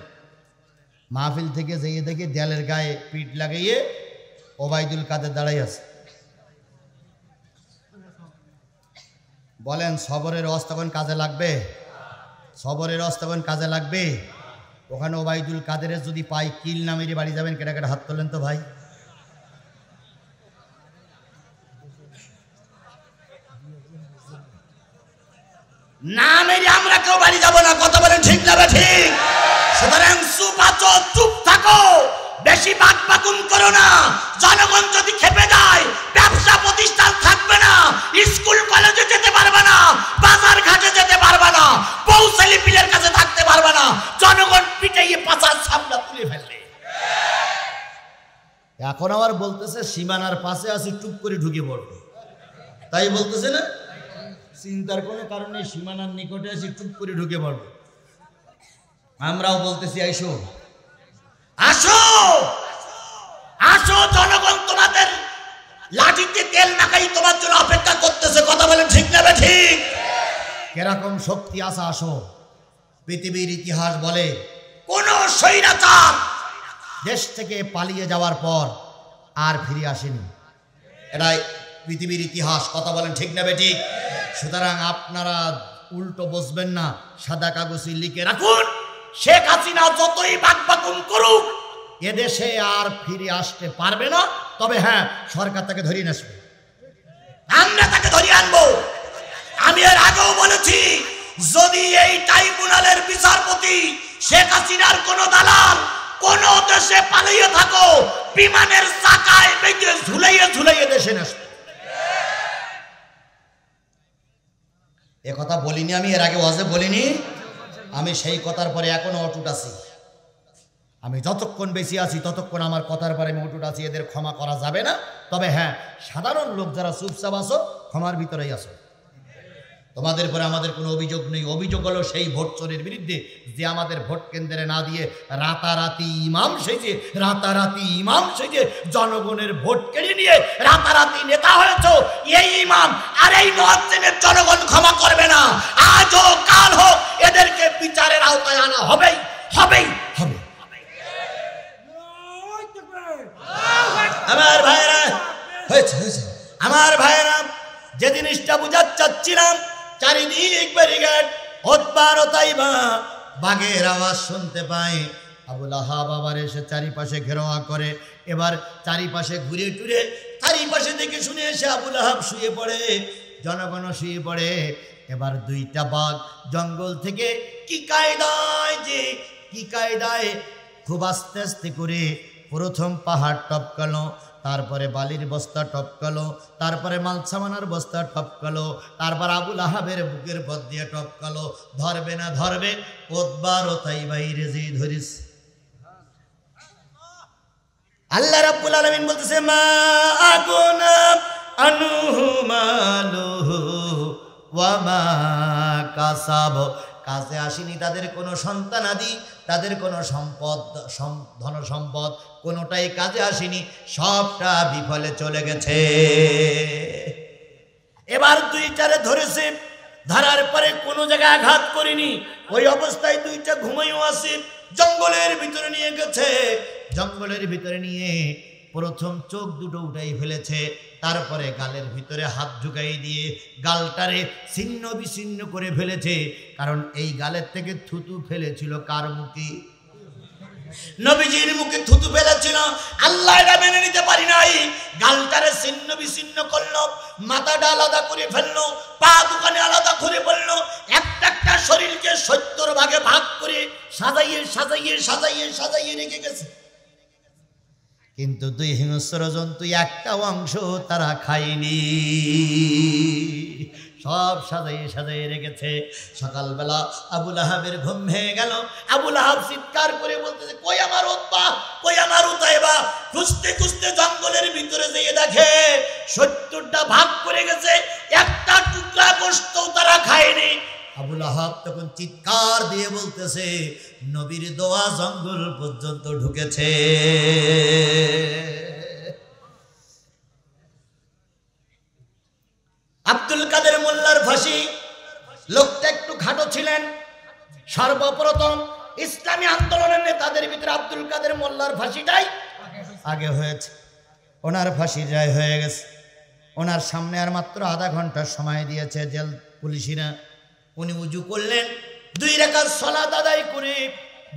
মাহফিল থেকে যেয়ে দেখে দেয়ালের গায়ে পিঠ লাগাইয়ে ওবায়দুল কাদের দাঁড়াই আছে। বলেন সবরের রস তখন কাজে লাগবে? সবরের রস তখন কাজে লাগবে? ওখানে ওবায়দুল কাদেরের যদি পাই কিল না মেরে বাড়ি যাবেন? কেটা কেটা হাত তোলেন তো ভাই। না মেরে আমরা কেউ বাড়ি যাবো না, কথা বলেন ঠিক না ঠিক? সুতরাং চুপ আছো, চুপ থাকো, বেশি বাকবাকুম করো না। জনগণ যদি খেপে যায় ব্যবসা প্রতিষ্ঠান থাকবে না, স্কুল কলেজে যেতে পারবে না, বাজার ঘাটে যেতে পারবে না, বউ ছেলে পিলের কাছে থাকতে পারবে না, জনগণ পিটাইয়ে পাচার সামলা তুলে ফেলবে। এখন আবার বলতেছে সীমানার পাশে আসি টুপ করে ঢুকে পড়বে, তাই বলতেছে না? চিন্তার কোনো কারণে সীমানার নিকটে আসি টুপ করে ঢুকে পড়বে। আমরাও বলতেছি আইসো, আসো আসো, জনগণ তোমাদের লাঠিতে তেল মাখাই তোমার জন্য অপেক্ষা করতেছে, কথা বলেন ঠিক না ঠিক? কিরকম শক্তি আছে আসো। পৃথিবীর ইতিহাস বলে কোন স্বৈরাচার দেশ থেকে পালিয়ে যাওয়ার পর আর ফিরে আসেনি, এটাই পৃথিবীর ইতিহাস, কথা বলেন ঠিক না ঠিক? সুতরাং আপনারা উল্টো বসবেন না, সাদা কাগজে লিখে রাখুন শেখ হাসিনা যতই বাকবাকুম করুক এদেশে আর ফিরে আসতে পারবে না। তবে হ্যাঁ, সরকার তাকে ধরিয়ে আসবে, আমরা তাকে ধরিয়ে আনবো। আমি এর আগেও বলেছি, যদি এই ট্রাইব্যুনালের বিচারপতি শেখ হাসিনার কোন দালাল কোন দেশে পালিয়ে থাকো, বিমানের চাকায় বেঁধে ঝুলাইয়ে ঝুলাইয়ে দেশে আসবে। এ কথা বলিনি আমি, এর আগে ওয়াজে বলিনি আমি? সেই কথার পরে এখনো অটুট আছি। আমি যতক্ষণ বেশি আছি ততক্ষণ আমার কথার পরে আমি অটুট আছি। এদের ক্ষমা করা যাবে না। তবে হ্যাঁ, সাধারণ লোক যারা চুপচাপ আসো, ক্ষমার ভিতরেই আসো। তোমাদের পরে আমাদের কোনো অভিযোগ নেই। অভিযোগ হলো সেই ভোট চোরের বিরুদ্ধে, যে আমাদের ভোট কেন্দ্রে না দিয়ে রাতারাতি ইমাম সেজে জনগণের ভোট কেড়ে নিয়ে রাতারাতি নেতা হয়েছ। এই ইমাম আর এই মুয়াজ্জিনের জনগণ ক্ষমা করবে না। আজ হোক কাল হোক এদেরকে বিচারের আওতায় আনা হবেই হবে। আমার ভাইরা হয়েছে, আমার ভাইরা যে জিনিসটা বুঝাতে চাচ্ছিলাম, চারিদিক ব্যারিকেড, ওতবার ও তাইবা, বাঘের আওয়াজ শুনতে পাই। আবুল আহাব আবার এসে চারিপাশে ঘেরাওয়া করে। এবার চারিপাশে ঘুরে টুরে চারিপাশে দেখে শুনে এসে আবুল আহাব শুয়ে পড়ে, জনগণ শুয়ে পড়ে। এবার দুইটা বাঘ জঙ্গল থেকে কি কায়দায় খুব আস্তে আস্তে করে প্রথম পাহাড় টপকালো, তারপরে বালির বস্তা টপকালো, তারপরে মালসামানার বস্তা টপকালো, তারপর আবুল আহাবের বুকের পথ দিয়ে টপকালো। ধরবে না ধরবে, ওতবার ও তাই বাইরে যে ধরিস। আল্লাহ রাব্বুল আলামিন বলতেছে, মা আগুনা আনুহু মালুহু ওয়া মা কাসাব। কাজে আসেনি তাদের কোনো সন্তানাদি, তাদের কোনো সম্পদ, ধন সম্পদ কোনোটাই কাজে আসেনি, সবটা বিফলে চলে গেছে। এবার দুইটারে ধরেছে, ধরার পরে কোনো জায়গায় আঘাত করিনি, ওই অবস্থায় দুইটা ঘুমাইও আছে। জঙ্গলের ভিতরে নিয়ে গেছে, জঙ্গলের ভিতরে নিয়ে প্রথম চোখ দুটো উঠাই ফেলেছে, তারপরে গালের ভিতরে হাত ঢুকাই দিয়ে গালটারে ছিন্ন বিচ্ছিন্ন করে ফেলেছে। কারণ এই গালের থেকে থুতু ফেলেছিল কার মুখে? নবীজির মুখে থুতু ফেলেছিল। আল্লাহ এটা মেনে নিতে পারি নাই, গালটারে ছিন্ন বিচ্ছিন্ন করলো, মাথাটা আলাদা করে ফেললো, পা দুখানে আলাদা করে ফেললো, একটা একটা শরীরকে 70 ভাগে ভাগ করে সাজাইয়ে রেখে গেছে। কিন্তু দুই হিংস্র জন্তু একটা অংশ তারা খায়নি, সব সাজাইয়ে রেখেছে। সকালবেলা আবুল আহাবের ঘুম ভেঙে গেল। আবুল আহাব চিৎকার করে বলতেছে, কই আমার উতবা, কই আমার উতাইবা? খুঁজতে খুঁজতে জঙ্গলের ভিতরে যেয়ে দেখে 70টা ভাগ করে গেছে, একটা টুকরা গোশত তারা খায়নি। আবুল আহাব তখন চিৎকার দিয়ে বলতেছে, নবীর দোয়া জঙ্গল পর্যন্ত ঢুকেছে। সর্বপ্রথম ইসলামী আন্দোলনের নেতাদের ভিতরে আব্দুল কাদের মোল্লার ফাঁসিটাই আগে হয়েছে। ওনার ফাঁসির রায় হয়ে গেছে। ওনার সামনে আর মাত্র আধা ঘন্টার সময় দিয়েছে জেল পুলিশিরা। উনি উজু করলেন, 2 রাকাত সালাত আদায় করে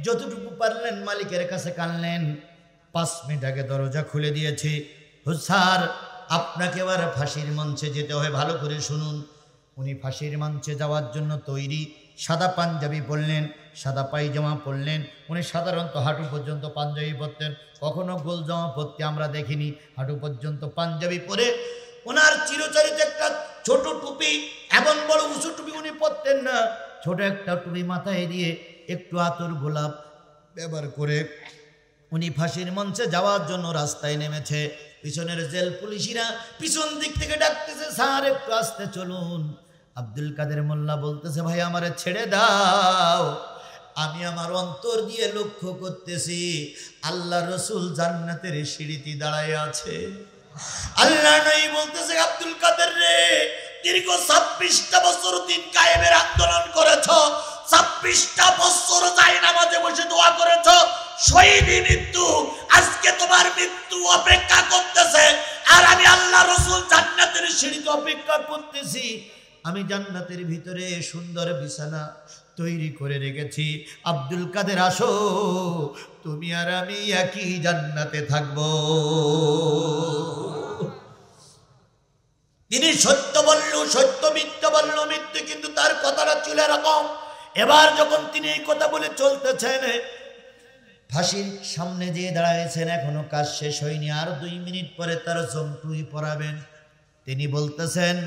যতটুকু পারলেন মালিকের কাছে কাঁদলেন। 5 মিনিট আগে দরজা খুলে দিয়েছে। হুজুর, আপনাকে এবার ফাঁসির মঞ্চে যেতে হয়, ভালো করে শুনুন। উনি ফাঁসির মঞ্চে যাওয়ার জন্য তৈরি। সাদা পাঞ্জাবি পরলেন, সাদা পায়জামা পরলেন। উনি সাধারণত হাঁটু পর্যন্ত পাঞ্জাবি পরতেন, কখনো গোল জামা পরতে আমরা দেখিনি। হাঁটু পর্যন্ত পাঞ্জাবি পরে ওনার চিরচরিত একটা ছোট টুপি, এমন বড় উঁচু টুপি উনি পরতেন না, ছোট একটা টুপি মাথায় দিয়ে একটু আতর গোলাপ ব্যবহার করে উনি ফাঁসির মঞ্চে যাওয়ার জন্য রাস্তায় নেমেছে। পিছনের জেল পুলিশিরা পিছন দিক থেকে ডাকতেছে, স্যার একটু আস্তে চলুন। আব্দুল কাদের মোল্লা বলতেছে, ভাই আমারে ছেড়ে দাও, আমি আমার অন্তর দিয়ে লক্ষ্য করতেছি আল্লাহ রসুল জান্নাতের সিঁড়িতে দাঁড়ায় আছে। আল্লাহ নই বলতেছে, আব্দুল কাদের রে, দীর্ঘ 26টা বছর দিন কায়েমের আন্দোলন করেছ, 26টা বছর যায় নামাজে বসে দোয়া করেছ, শহীদি মৃত্যু, আজকে তোমার মৃত্যু অপেক্ষা করতেছে, আর আমি আল্লাহ রসুল জান্নাতের সিঁড়িতে অপেক্ষা করতেছি। আমি জান্নাতের ভিতরে সুন্দর বিছানা তৈরি করে রেখেছি। আব্দুল কাদের আসো, তুমি আর আমি একই জান্নাতে থাকবো। তিনি সত্য বলল, সত্য, মিথ্যা বলল মিথ্যে, কিন্তু তার কথাটা ছিল এরকম। এবার যখন তিনি এই কথা বলে চলতেছেন, ফাঁসির সামনে যেয়ে দাঁড়াইছেন, এখনো কাজ শেষ হয়নি, আর 2 মিনিট পরে তার জমটুই পড়াবেন। তিনি বলতেছেন,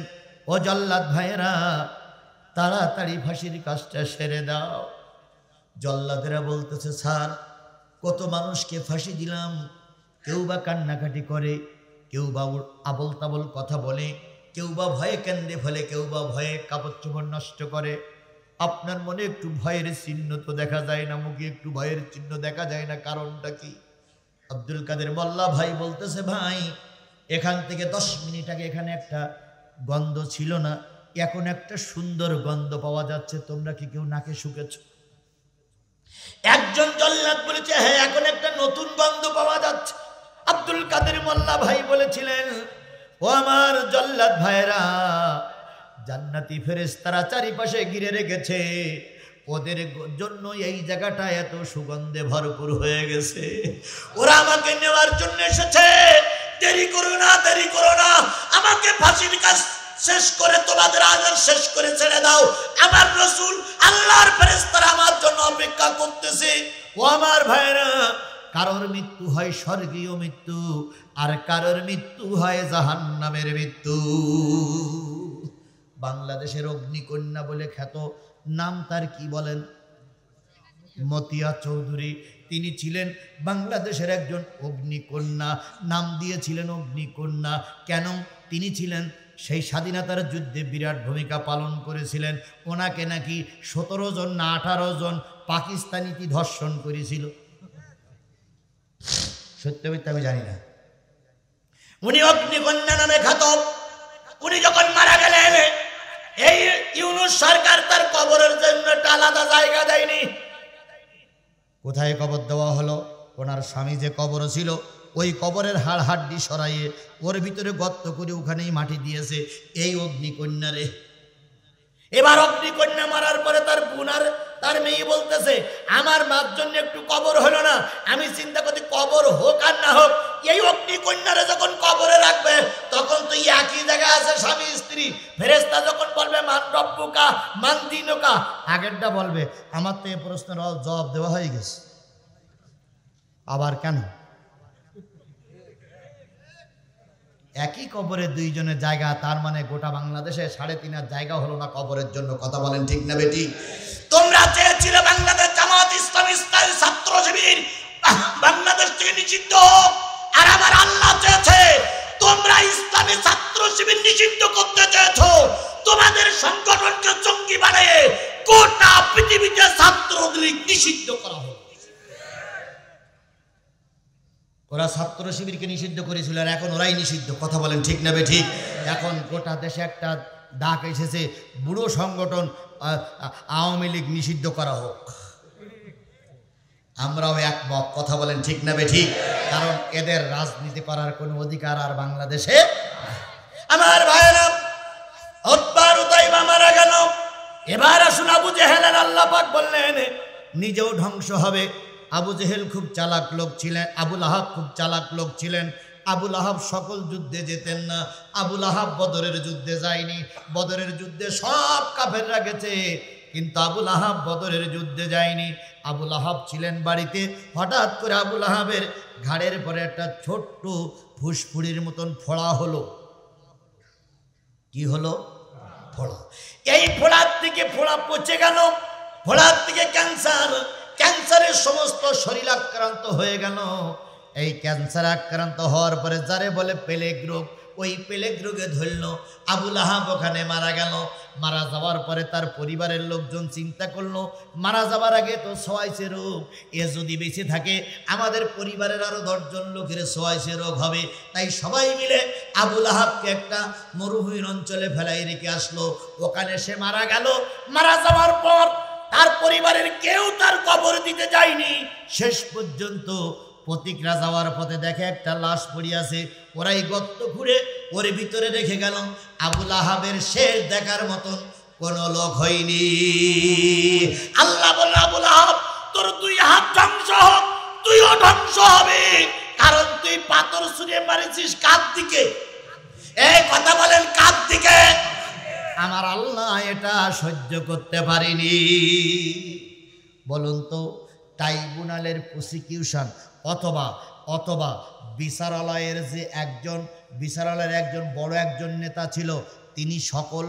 ও জল্লাদ ভাইরা, তাড়াতাড়ি ফাঁসির কাজটা সেরে দাও। জল্লাদেরা বলতেছে, স্যার কত মানুষকে ফাঁসি দিলাম, কেউ বা কান্নাকাটি করে, কেউ বা আবল তাবল কথা বলে, কেউ বা ভয়ে কেন্দ্রে ফেলে, কেউ বা ভয়ে কাপড় চোপড় নষ্ট করে। আপনার মনে একটু ভয়ের চিহ্ন তো দেখা যায় না, মুখে একটু ভয়ের চিহ্ন দেখা যায় না, কারণটা কি? আব্দুল কাদের মোল্লা ভাই বলতেছে, ভাই এখান থেকে 10 মিনিট আগে এখানে একটা গন্ধ ছিল না, এখন একটা সুন্দর গন্ধ পাওয়া যাচ্ছে, তোমরা কি কেউ নাকে শুকেছ? একজন জল্লাদ বলেছে, হ্যাঁ এখন একটা নতুন গন্ধ পাওয়া যাচ্ছে। আব্দুল কাদের মোল্লা ভাই বলেছিলেন, ও আমার জল্লাদ ভাইরা, জান্নাতি ফেরেশতারা চারিপাশে ঘিরে রেখেছে, ওদের জন্য এই জায়গাটা এত সুগন্ধে ভরপুর হয়ে গেছে, ওরা আমাকে নেওয়ার জন্য এসেছে। দেরি করো না, দেরি করো না, আমাকে ফাঁসির কাজ শেষ করে তোমাদের আজার শেষ করে ছেড়ে দাও। আমার রসুল আল্লাহর ফেরেশতারা আমার জন্য অপেক্ষা করতেছে। ও আমার ভাইরা, কারোর মৃত্যু হয় স্বর্গীয় মৃত্যু, আর কারোর মৃত্যু হয় জাহান্নামের মৃত্যু। বাংলাদেশের অগ্নিকন্যা বলে খ্যাত, নাম তার কি বলেন? মতিয়া চৌধুরী। তিনি ছিলেন বাংলাদেশের একজন অগ্নিকন্যা, নাম দিয়েছিলেন অগ্নিকন্যা। কেন? তিনি ছিলেন সেই স্বাধীনতার যুদ্ধে বিরাট ভূমিকা পালন করেছিলেন। ওনাকে নাকি 17 জন না 18 জন পাকিস্তানিকে ধর্ষণ করেছিল। সত্য মিথ্যা আমি জানি না। উনি অগ্নিকন্যা নামে খ্যাত। উনি যখন মারা গেলেন, এই ইউনূস সরকার তার কবরের জন্য একটা আলাদা জায়গা দেয়নি। কোথায় কবর দেওয়া হলো? ওনার স্বামী যে কবর ছিল, ওই কবরের হাড় হাড্ডি সরাইয়ে ওর ভিতরে গর্ত করে ওখানেই মাটি দিয়েছে এই অগ্নিকন্যারে। এবার অগ্নিকন্যা মারার পরে তার বোনার তার মেয়ে বলতেছে, আমার মার জন্য একটু কবর হলো না, আমি চিন্তা করছি কবর হোক আর না হোক, এই অগ্নিকন্যারে যখন কবরে রাখবে তখন তো একই জায়গায় আছে স্বামী স্ত্রী। ফেরেশতা যখন বলবে মান রব্বুকা মান দীনুকা, আগেরটা বলবে। আমার তো এই প্রশ্নের জবাব দেওয়া হয়ে গেছে, আবার কেন? একই কবরে 2 জনের জায়গা, তার মানে গোটা বাংলাদেশে 3.5 জায়গা হলো না কবরের জন্য। কথা বলেন ঠিক না বেটি? তোমরা চেয়েছিলে বাংলাদেশ জামাত ইসলামী ছাত্র শিবির বাংলাদেশ থেকে নিষিদ্ধ হোক, আর আমার আল্লাহ চেয়েছে তোমরা ইসলামী ছাত্র শিবির নিষিদ্ধ করতে চেয়েছো। তোমাদের সংগঠনকে জঙ্গি বানিয়ে গোটা পৃথিবীতে ছাত্রলীগ নিষিদ্ধ করা হোক। ওরা ছাত্র শিবিরকে নিষিদ্ধ করেছিল, আর এখন ওরাই নিষিদ্ধ। কথা বলেন ঠিক না বে ঠিক? এখন গোটা দেশে একটা ডাক এসেছে বুড়ো সংগঠন আওয়ামী লীগ নিষিদ্ধ করা হোক। আমরাও একমত, কথা বলেন ঠিক না বেঠিক? কারণ এদের রাজনীতি করার কোনো অধিকার আর বাংলাদেশে। আমার ভাইরা উতবার উতাইবা মারা গেল। এবার আসুন আবু জেহেলের আল্লাহ পাক বললেন নিজেও ধ্বংস হবে। আবু জেহেল খুব চালাক লোক ছিলেন, আবুল আহাব খুব চালাক লোক ছিলেন। আবুল আহাব সকল যুদ্ধে যেতেন না। আবুল আহাব বদরের যুদ্ধে যায়নি। বদরের যুদ্ধে সব কাফেররা গেছে, কিন্তু আবুল আহাব বদরের যুদ্ধে যায়নি। আবুল আহাব ছিলেন বাড়িতে। হঠাৎ করে আবুল আহাবের ঘাড়ের পরে একটা ছোট্ট ফুসফুড়ির মতন ফোড়া হলো। কি হলো? ফোড়া। এই ফোড়ার থেকে ফোড়া পচে গেল, ফোড়ার থেকে ক্যান্সার, ক্যান্সারের সমস্ত শরীর আক্রান্ত হয়ে গেল। এই ক্যান্সার আক্রান্ত হওয়ার পরে যারে বলে প্লেগ রোগ, ওই প্লেগ রোগে ধরল। আবুল আহাব ওখানে মারা গেল। মারা যাওয়ার পরে তার পরিবারের লোকজন চিন্তা করলো মারা যাওয়ার আগে তো সোয়াইছে রোগ, এ যদি বেঁচে থাকে আমাদের পরিবারের আরো 10 জন লোকের সোয়াইছে রোগ হবে। তাই সবাই মিলে আবুল আহাবকে একটা মরুভূমির অঞ্চলে ফেলাই রেখে আসলো। ওখানে সে মারা গেল। মারা যাওয়ার পর তার পরিবারের কেউ তার কবর দিতে যায়নি। শেষ পর্যন্ত প্রতিকরা যাওয়ার পথে দেখে একটা লাশ পড়ে আছে। ওরাই গর্ত খুঁড়ে ওর ভিতরে রেখে গেল। আবুল আহাবের শেষ দেখার মতন কোন লোক হয়নি। আল্লাহ বলল আবুল আহাব তোর 2 হাত ধ্বংস হোক, তুইও ধ্বংস হবে, কারণ তুই পাথর ছুঁড়ে মারিছিস কার দিকে? এই কথা বলেন কার দিকে? আমার আল্লাহ এটা সহ্য করতে পারেনি। বলুন তো ট্রাইব্যুনালের প্রসিকিউশন অথবা বিচারালয়ের যে বিচারালয়ের একজন বড় একজন নেতা ছিল, তিনি সকল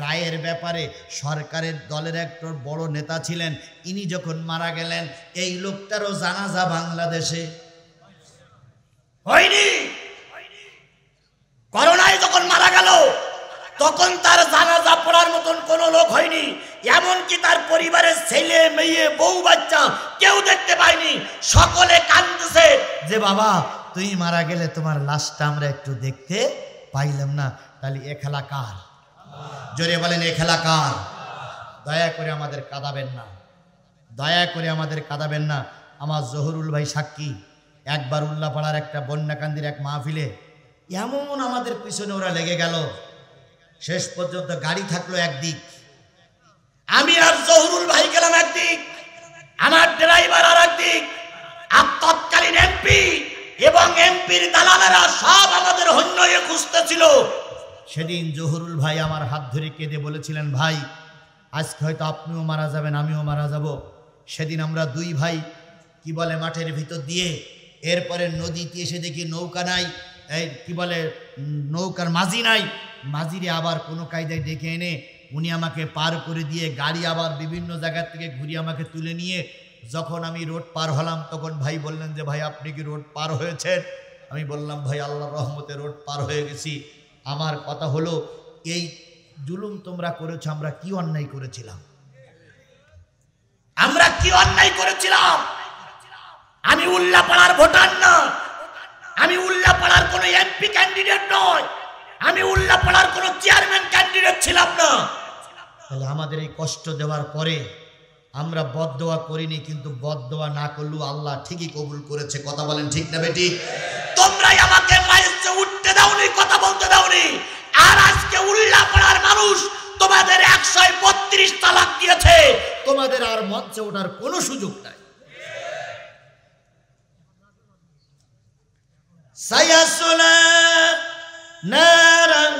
রায়ের ব্যাপারে সরকারের দলের একটা বড় নেতা ছিলেন। ইনি যখন মারা গেলেন, এই লোকটারও জানাজা বাংলাদেশে হয়নি। করোনায় যখন মারা গেল তখন তার জানাজা পড়ার মতন কোনো লোক হয়নি। এমনকি তার পরিবারের ছেলে মেয়ে বউ বাচ্চা কেউ দেখতে পায়নি। সকলে কাঁদতেছে যে বাবা তুই মারা গেলে তোমার লাশটা আমরা একটু দেখতে পাইলাম না। তাহলে এ খেলা কার? জোরে বলেন এ খেলা কার? দয়া করে আমাদের কাঁদাবেন না, দয়া করে আমাদের কাঁদাবেন না। আমার জহুরুল ভাই সাক্ষী, একবার উল্লাপাড়ার একটা বন্যাকান্দির এক মাহফিলে এমন আমাদের পিছনে ওরা লেগে গেল। শেষ পর্যন্ত গাড়ি থাকলো একদিক, আমি আর জহুরুল ভাই গেলাম একদিক, আমার ড্রাইভার আর একদিক, আর তৎকালীন এমপি এবং এমপির দালালেরা সব আমাদের হন্যয়ে খুঁজতেছিল। সেদিন জহুরুল ভাই আমার হাত ধরে কেঁদে বলেছিলেন, ভাই আজকে হয়তো আপনিও মারা যাবেন, আমিও মারা যাব। সেদিন আমরা 2 ভাই কি বলে মাঠের ভিতর দিয়ে, এরপরে নদীতে এসে দেখি নৌকা নাই, এই কি বলে নৌকার মাঝি নাই। মাঝিরে আবার কোনো কায়দায় ডেকে এনে উনি আমাকে পার করে দিয়ে গাড়ি আবার বিভিন্ন জায়গা থেকে ঘুরিয়ে আমাকে তুলে নিয়ে যখন আমি রোড পার হলাম, তখন ভাই বললেন যে ভাই আপনি কি রোড পার হয়েছেন? আমি বললাম ভাই আল্লাহর রহমতে রোড পার হয়ে গেছি। আমার কথা হলো, এই জুলুম তোমরা করেছো, আমরা কি অন্যায় করেছিলাম? আমরা কি অন্যায় করেছিলাম? আমি উল্লাপাড়ার ভোটার না, আমি উল্লাপাড়ার কোনো এমপি ক্যান্ডিডেট নয়, আমি উল্লাপাড়ার কোনো চেয়ারম্যান ক্যান্ডিডেট ছিলাম না। তাহলে আমাদের এই কষ্ট দেওয়ার পরে আমরা বদদোয়া করিনি, কিন্তু বদদোয়া না করলেও আল্লাহ ঠিকই কবুল করেছে। কথা বলেন ঠিক না বেটি? তোমরাই আমাকে মাইসে উঠতে দাওনি, কথা বলতে দাওনি, আর আজকে উল্লাপাড়ার মানুষ তোমাদের 132 তালাক দিয়েছে। তোমাদের আর মঞ্চে ওঠার কোনো সুযোগ নাই। সায়াসুলা নারাং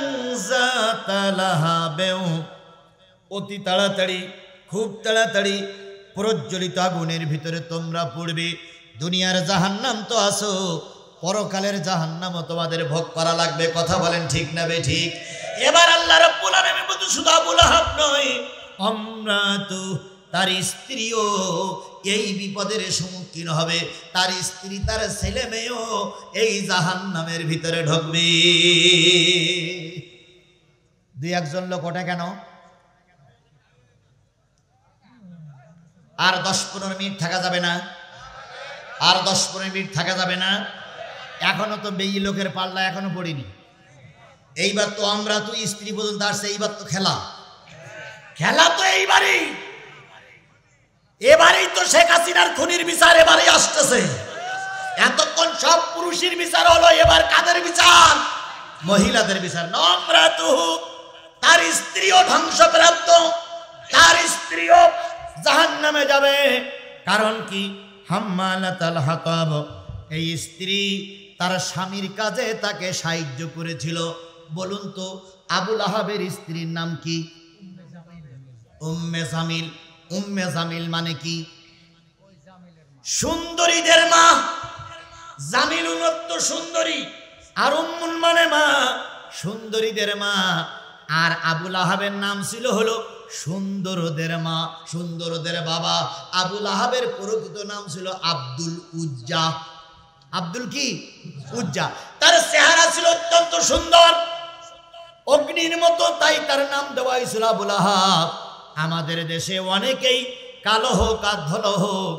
যাতা লাহাবেও, অতি তাড়াতাড়ি, খুব তাড়াতাড়ি প্রজ্বলিত আগুনের ভিতরে তোমরা পড়বে। দুনিয়ার জাহান্নাম তো আসো, পরকালের জাহান্নামও তোমাদের ভোগ করা লাগবে। কথা বলেন ঠিক না বে ঠিক? এবার আল্লাহ রাব্বুল আলামিন বলতে শুধু আবুল আহাব নয়, আমরা তো তার স্ত্রীও এই বিপদের সম্মুখীন হবে, তার স্ত্রী তার ছেলে মেয়েও এই জাহান্নামের ভিতরে ঢুকবে। 2-1 লোক ওঠে কেন? আর 10-15 মিনিট থাকা যাবে না? আর 10-15 মিনিট থাকা যাবে না? এখনো তো বেই লোকের পাল্লা এখনো পড়িনি। এইবার তো আমরা তো স্ত্রী পর্যন্ত আসছে, এইবার তো খেলা। খেলা তো এবারেই তো শেখ হাসিনার খুনির বিচার এবারেই আসতেছে। এতক্ষণ সব পুরুষের বিচার হলো, এবার কাদের বিচার? মহিলাদের বিচার। নম্রাতুহু, তার স্ত্রীও ধ্বংসপ্রাপ্ত, তার স্ত্রীও জাহান্নামে যাবে। কারণ কি? হাম্মালাতাল হাতাব, এই স্ত্রী তার স্বামীর কাজে তাকে সাহায্য করেছিল। বলুন তো আবুল আহাবের স্ত্রীর নাম কি? উম্মে জামিল। উম্মে জামিল মানে কি? সুন্দরীদের মা। জামিল উন্নত সুন্দরী, আর উম্মুন মানে মা, সুন্দরীদের মা। আর আবুল আহাবের নাম ছিল হলো সুন্দরদের মা, সুন্দরদের বাবা। আবুল আহাবের প্রকৃত নাম ছিল আব্দুল উজ্জা। আব্দুল কি? উজ্জা। তার চেহারা ছিল অত্যন্ত সুন্দর, অগ্নির মতো, তাই তার নাম দেওয়া হয়েছিল আবুল আহাব। আমাদের দেশে অনেকেই কালো হোক আর ধলো হোক,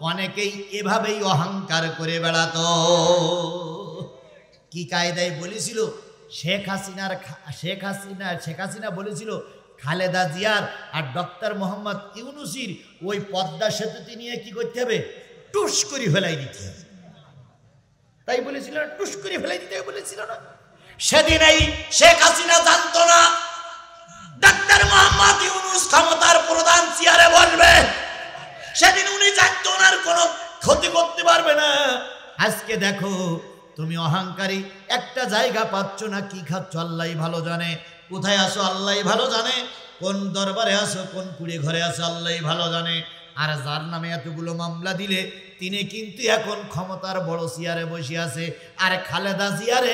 অনেকেই এভাবেই অহংকার করে বেড়াতো। কি কায়দায় বলেছিল? শেখ হাসিনা বলেছিল খালেদা জিয়ার আর ডক্টর মোহাম্মদ ইউনূসির ওই পদ্মা সেতুটি নিয়ে কি করতে হবে? টুস করে ফেলাই দিতে হবে। তাই বলেছিল না? টুস করে ফেলাই দিতে হবে বলেছিল না? সেদিন এই শেখ হাসিনা জানতো না ডাক্তার মোহাম্মদ ইউনূস ক্ষমতার প্রধান চেয়ারে বসবে। সেদিন উনি জানতো ওনার কোনো ক্ষতি করতে পারবে না। আজকে দেখো তুমি অহংকারী, একটা জায়গা পাচ্ছ না, কি খাচ্ছ আল্লাহই ভালো জানে। কোথায় আসো আল্লাহই ভালো জানে, কোন দরবারে আসো, কোন কুড়ে ঘরে আসো আল্লাহই ভালো জানে। আর যার নামে এতগুলো মামলা দিলে তিনি কিন্তু এখন ক্ষমতার বড় চেয়ারে বসে আছে। আর খালেদা জিয়ারে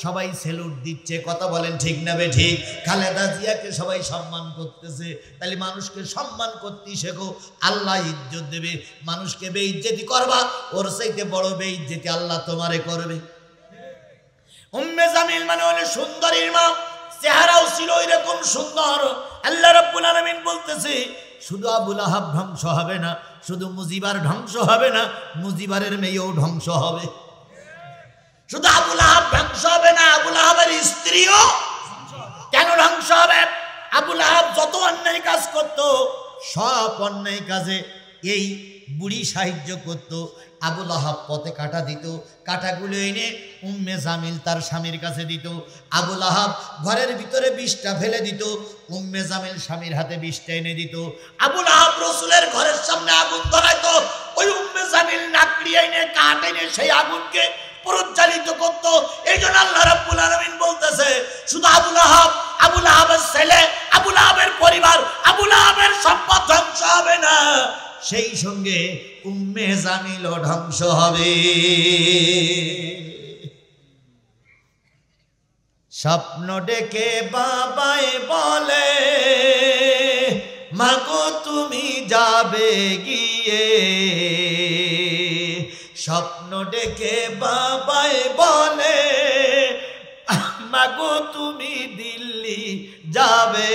সবাই সেলুট দিচ্ছে। কথা বলেন ঠিক না বে ঠিক? খালেদা জিয়াকে সবাই সম্মান করতেছে। তাহলে মানুষকে সম্মান করতে শেখো, আল্লাহ ইজ্জত দেবে। মানুষকে বেইজ্জতি করবা, ওর চাইতে বড় বেইজ্জতি আল্লাহ তোমারে করবে। উম্মে জামিল মানে হলো সুন্দরীর মা, চেহারাও ছিল এরকম সুন্দর। আল্লাহ রাব্বুল আলামিন বলতেছে শুধু আবুল আহাব ধ্বংস হবে না, শুধু মুজিবার ধ্বংস হবে না, মুজিবারের মেয়েও ধ্বংস হবে। শুধু আবুল আহাব ধ্বংস হবে না, আবুল আহাবের স্ত্রীও কেন ধ্বংস হবে? আবুল আহাব যত অন্যায় কাজ করত, সব অন্যায় কাজে এই বুড়ি সাহায্য করত। আবুল আহাব পথে কাঁটা দিত, কাঁটাগুলো এনে উম্মে জামিল তার স্বামীর কাছে দিত। আবুল আহাব ঘরের ভিতরে বিষটা ফেলে দিত, উম্মে জামিল স্বামীর হাতে বিষটা এনে দিত। আবুল আহাব রাসূলের ঘরের সামনে আগুন ধরাইতো, ওই উম্মে জামিল নাকড়ি এনে কাঠ এনে সেই আগুনকে প্রজ্বালিত করত। এই জন্য আল্লাহ রাব্বুল আলামিন বলতেছে শুধু আবুল আহাবের ছেলে, আবুল আহাবের পরিবার, আবুল আহাবের সম্পদ ধ্বংস হবে না, সেই সঙ্গে উম্মে জামিলও ধ্বংস হবে। স্বপ্ন ডেকে বাবাই বলে মাগো তুমি যাবে গিয়ে। স্বপ্ন ডেকে বাবাই বলে মাগো তুমি দিল্লি যাবে।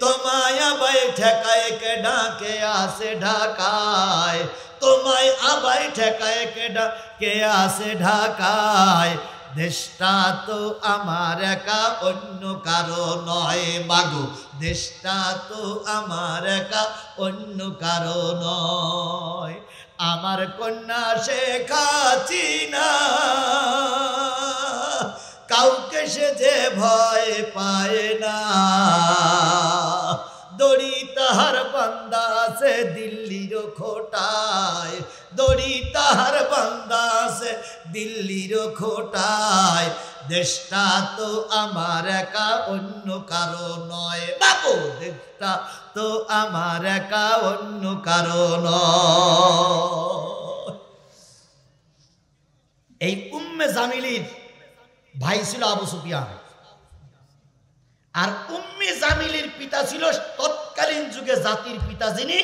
তোমায় আবাই ঠেকায় কে ডাকে আসে ঢাকায়, তোমায় আবাই ঠেকায় কে ডাকে আসে ঢাকায়। দেশটা তো আমার একা অন্য কারো নয় মাগো, দেশটা তো আমার একা অন্য কারো নয়। আমার কন্যা শেখ হাসিনা কাউকে সে যে ভয় পায় না। দড়ি তাহার বান্দা আছে দিল্লির খোটায়, দড়ি তাহার বান্দা আছে দিল্লির খোটায়। দেশটা তো আমার একা অন্য কারো নয় বাবু, দেশটা তো আমার একা অন্য কারো নয়। এই উম্মে জামিলির ভাই ছিল আবু সুফিয়ান, আর উম্মে জামিলের পিতা ছিল তৎকালীন যুগে জাতির পিতা যিনি,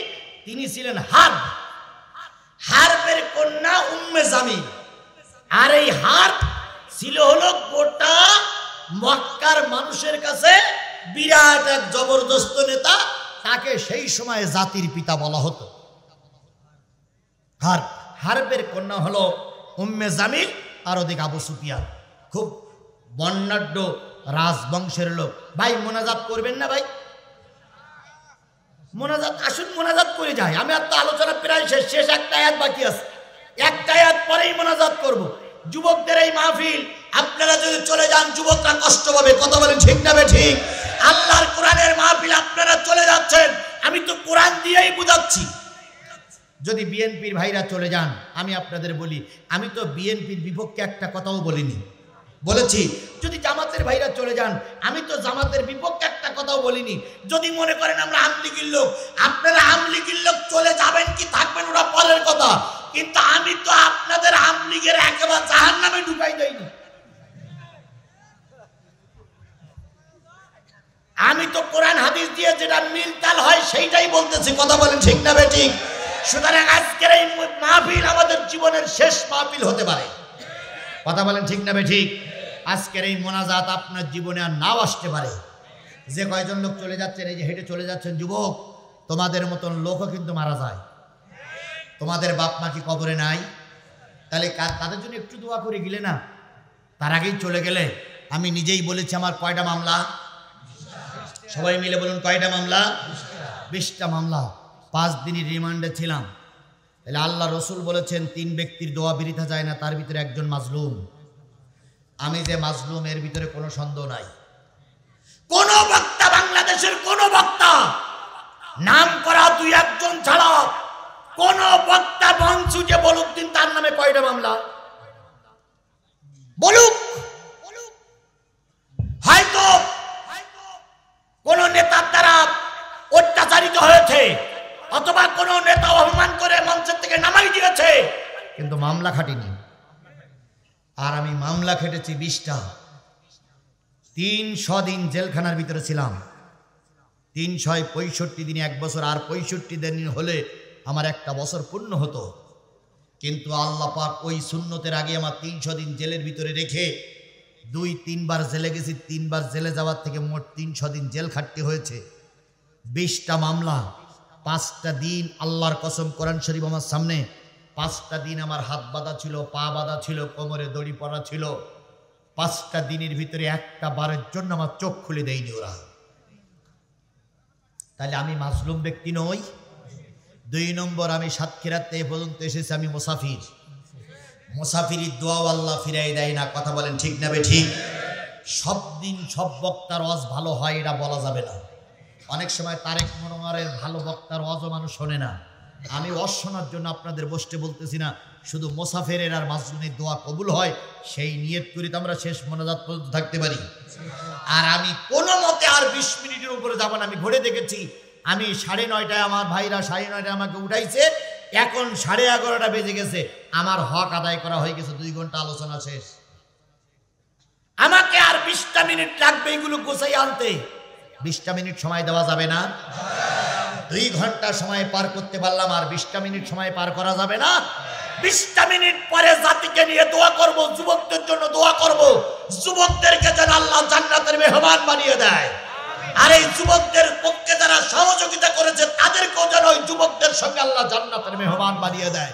তিনি ছিলেন হার্ব। হার্বের কন্যা উম্মে জামিল। আর এই হার্ব ছিল হলো গোটা মক্কার মানুষের কাছে বিরাট এক জবরদস্ত নেতা। তাকে সেই সময় জাতির পিতা বলা হতো। হার্বের কন্যা হলো উম্মে জামিল, আর ওদিকে আবু সুফিয়ান। খুব বর্ণাঢ্য রাজবংশের লোক। ভাই মোনাজাত করবেন না ভাই? মোনাজাত আসুন, মোনাজাত করে যায়। আমি আর তো আলোচনা প্রায় শেষ একটা আয়াত বাকি আছে, একটা আয়াত পরেই মোনাজাত করব। যুবকদের এই মাহফিল, আপনারা যদি চলে যান যুবকরা কষ্ট পাবে। কথা বলেন ঠিক না ঠিক? আল্লাহর কোরআনের মাহফিল আপনারা চলে যাচ্ছেন, আমি তো কোরআন দিয়েই বুঝাচ্ছি। যদি বিএনপির ভাইরা চলে যান, আমি আপনাদের বলি, আমি তো বিএনপির বিপক্ষে একটা কথাও বলিনি, বলেছি। যদি জামাতের ভাইরা চলে যান, আমি তো জামাতের বিপক্ষে একটা কথাও বলিনি। যদি মনে করেন আমরা আমলিগির লোক, আপনারা আমলিগির লোক চলে যাবেন কি থাকবেন ওরা পরের কথা, কিন্তু আমি তো আপনাদের আমলিগের একেবারে জাহান্নামে ঢুকাই দেইনি। আমি তো কোরআন হাদিস দিয়ে যেটা মিলতাল হয় সেইটাই বলতেছি। কথা বলেন ঠিক না ঠিক? সুতরাং আজকের এই মাহফিল আমাদের জীবনের শেষ মাহফিল হতে পারে। কথা বলেন ঠিক না ঠিক? আজকের এই মোনাজাত আপনার জীবনে আর নাও আসতে পারে। যে কয়জন লোক চলে যাচ্ছেন, এই যে হেঁটে চলে যাচ্ছেন যুবক, তোমাদের মতন লোকও কিন্তু মারা যায়। তোমাদের বাপ মা কি কবরে নাই? তাহলে তাদের জন্য একটু দোয়া করে গেলে না? তার আগেই চলে গেলে। আমি নিজেই বলেছি আমার কয়টা মামলা, সবাই মিলে বলুন কয়টা মামলা? 20টা মামলা। 5 দিনের রিমান্ডে ছিলাম। তাহলে আল্লাহ রসুল বলেছেন 3 ব্যক্তির দোয়া বৃথা যায় না, তার ভিতরে একজন মাজলুম। আমি যে মাজলুম এর ভিতরে কোনো সন্দেহ নাই। কোন বক্তা, বাংলাদেশের কোন বক্তা, নাম করা 2-1 ছাড়া কোন বক্তা বংশুকে বলুক দিন তার নামে কয়টা মামলা বলুক। হয়তো কোন নেতার দ্বারা অত্যাচারিত হয়েছে, অথবা কোন নেতা অপমান করে মঞ্চের থেকে নামাই দিয়েছে, কিন্তু মামলা খাটিনি। আর আমি মামলা খেটেছি 20টা। 300 দিন জেলখানার ভিতরে ছিলাম। 365 দিনে 1 বছর, আর 65 দিন হলে আমার 1টা বছর পূর্ণ হতো। কিন্তু আল্লাহ পাক ওই সুন্নতের আগে আমার 300 দিন জেলের ভিতরে রেখে 2-3 বার জেলে গেছি। 3 বার জেলে যাওয়ার থেকে মোট 300 দিন জেল খাটতে হয়েছে। 20টা মামলা, 5টা দিন আল্লাহর কসম কোরআন শরীফ আমার সামনে, 5টা দিন আমার হাত বাঁধা ছিল, পা বাঁধা ছিল, কোমরে দড়ি পরা ছিল। 5টা দিনের ভিতরে 1টা বারের জন্য আমার চোখ খুলে দেয়নি ওরা। তাহলে আমি মাজলুম ব্যক্তি নই। 2 নম্বর, আমি সাতক্ষীরাতে এ পর্যন্ত এসেছি, আমি মুসাফির। মুসাফিরির দোয়াও আল্লাহ ফিরাই দেয় না। কথা বলেন ঠিক না ঠিক? সব দিন সব বক্তার ওয়াজ ভালো হয় এটা বলা যাবে না। অনেক সময় তারেক মনোয়ারের ভালো বক্তার ওয়াজও মানুষ শোনে না। আমি ওয়াজ শোনার জন্য আপনাদের বসতে বলতেছি না, শুধু মুসাফিরের আর মাজলুমের দোয়া কবুল হয় সেই নিয়ত করি তো আমরা শেষ মোনাজাত পর্যন্ত থাকতে পারি। আর আমি কোনো মতে আর 20 মিনিটের উপরে যাব না। আমি ঘুরে দেখেছি, আমি 9:30টায়, আমার ভাইরা 9:30টায় আমাকে উঠাইছে, এখন 11:30 বেজে গেছে। আমার হক আদায় করা হয়ে গেছে, 2 ঘন্টা আলোচনা শেষ। আমাকে আর 20টা মিনিট লাগবে এগুলো গোছাই আনতে। 20টা মিনিট সময় দেওয়া যাবে না? 2 ঘন্টা সময় পার করতে পারলাম, আর 20টা মিনিট সময় পার করা যাবে না? 20টা মিনিট পরে জাতিকে নিয়ে দোয়া করব, যুবকদের জন্য দোয়া করব, যুবকদেরকে যেন আল্লাহ জান্নাতের মেহমান বানিয়ে দেয়। আর এই যুবকদের পক্ষে যারা সহযোগিতা করেছে তাদেরকেও যেন ওই যুবকদের সঙ্গে আল্লাহ জান্নাতের মেহমান বানিয়ে দেয়।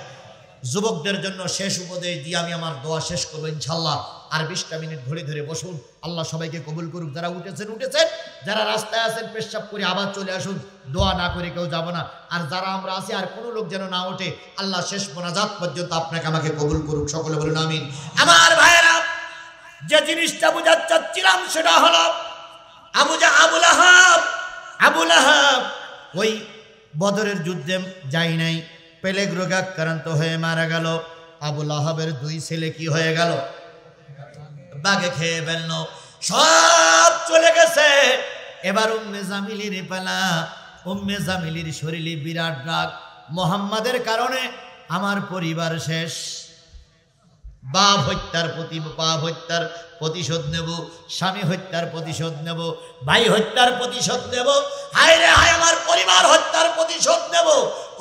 যুবকদের জন্য শেষ উপদেশ দিয়ে আমি আমার দোয়া শেষ করবো ইনশাল্লাহ। আর 20টা মিনিট ধরে ধরে বসুন। আল্লাহ সবাইকে কবুল করুক। যারা উঠেছেন, যারা রাস্তায় আছেন পেশাব করে আবার চলে আসুন। দোয়া না করে কেউ যাব না। আর যারা আমরা আছি, আর কোনো লোক যেন না ওঠে। আল্লাহ শেষ মোনাজাত পর্যন্ত আপনাকে আমাকে কবুল করুক। সকলে বলুন আমিন। আমার ভাইয়েরা, যে জিনিসটা বোঝাতে চাচ্ছিলাম সেটা হলো আবু লাহাব ওই বদরের যুদ্ধে যাই নাই, প্লেগ রোগে আক্রান্ত হয়ে মারা গেল। আবু লাহাবের 2 ছেলে কি হয়ে গেল? বাঘে খেয়ে ফেলল, সব চলে গেছে। এবার উম্মে জামিলির পালা। উম্মে জামিলির শরীরে বিরাট রাগ, মোহাম্মদের কারণে আমার পরিবার শেষ। বাপ হত্যার প্রতিশোধ নেব, স্বামী হত্যার প্রতিশোধ নেব, ভাই হত্যার প্রতিশোধ নেব, হায় রে হায় আমার পরিবার হত্যার প্রতিশোধ নেব।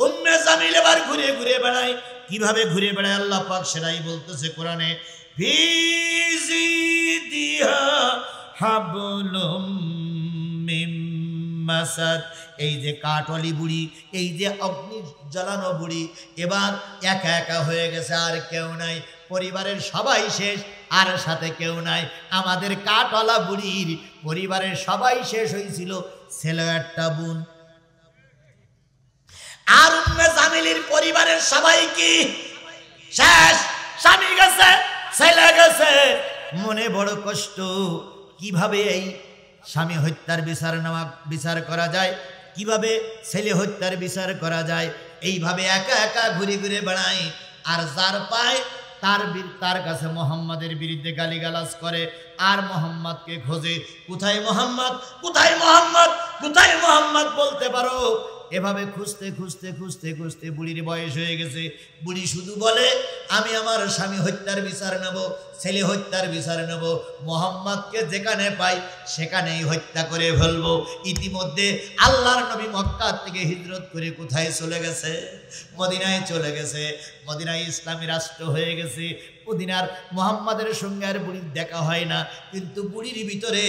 উম্মে জামিল এবার ঘুরে ঘুরে বেড়ায়। কিভাবে ঘুরে বেড়ায় আল্লাহ পাক সেটাই বলতেছে কোরআনে, ফিজিদিহা হাবলুম মিম মাসাদ। এই যে কাঠলি বুড়ি, এই যে অগ্নি জ্বালানো বুড়ি, এবার একা একা হয়ে গেছে, আর কেউ নাই, পরিবারের সবাই শেষ, আর সাথে কেউ নাই। আমাদের কাঠওয়ালা বুড়ির পরিবারের সবাই শেষ হয়েছিল, ছেলে একটা বোন। আর উম্মে জামিলের পরিবারের সবাই কি শেষ? স্বামী গেছে, ছেলে গেছে। মনে বড় কষ্ট, কিভাবে এই স্বামী হত্যার বিচার করা যায়, কিভাবে ছেলে হত্যার বিচার করা যায়। এইভাবে একা একা ঘুরে ঘুরে বেড়ায়, আর যার পায় তার কাছে মোহাম্মদের বিরুদ্ধে গালিগালাজ করে, আর মোহাম্মদকে খোঁজে, কোথায় মোহাম্মদ, কোথায় মোহাম্মদ, কোথায় মোহাম্মদ বলতে পারো। এভাবে খুঁজতে খুঁজতে খুঁজতে খুঁজতে বুড়ির বয়স হয়ে গেছে। বুড়ি শুধু বলে, আমি আমার স্বামী হত্যার বিচার নেব, ছেলে হত্যার বিচার নেব, মোহাম্মদকে যেখানে পাই সেখানেই হত্যা করে ফেলবো। ইতিমধ্যে আল্লাহর নবী মক্কা থেকে হিজরত করে কোথায় চলে গেছে? মদিনায় চলে গেছে। মদিনায় ইসলামী রাষ্ট্র হয়ে গেছে। মদিনার মোহাম্মদের সঙ্গে আর বুড়ির দেখা হয় না, কিন্তু বুড়ির ভিতরে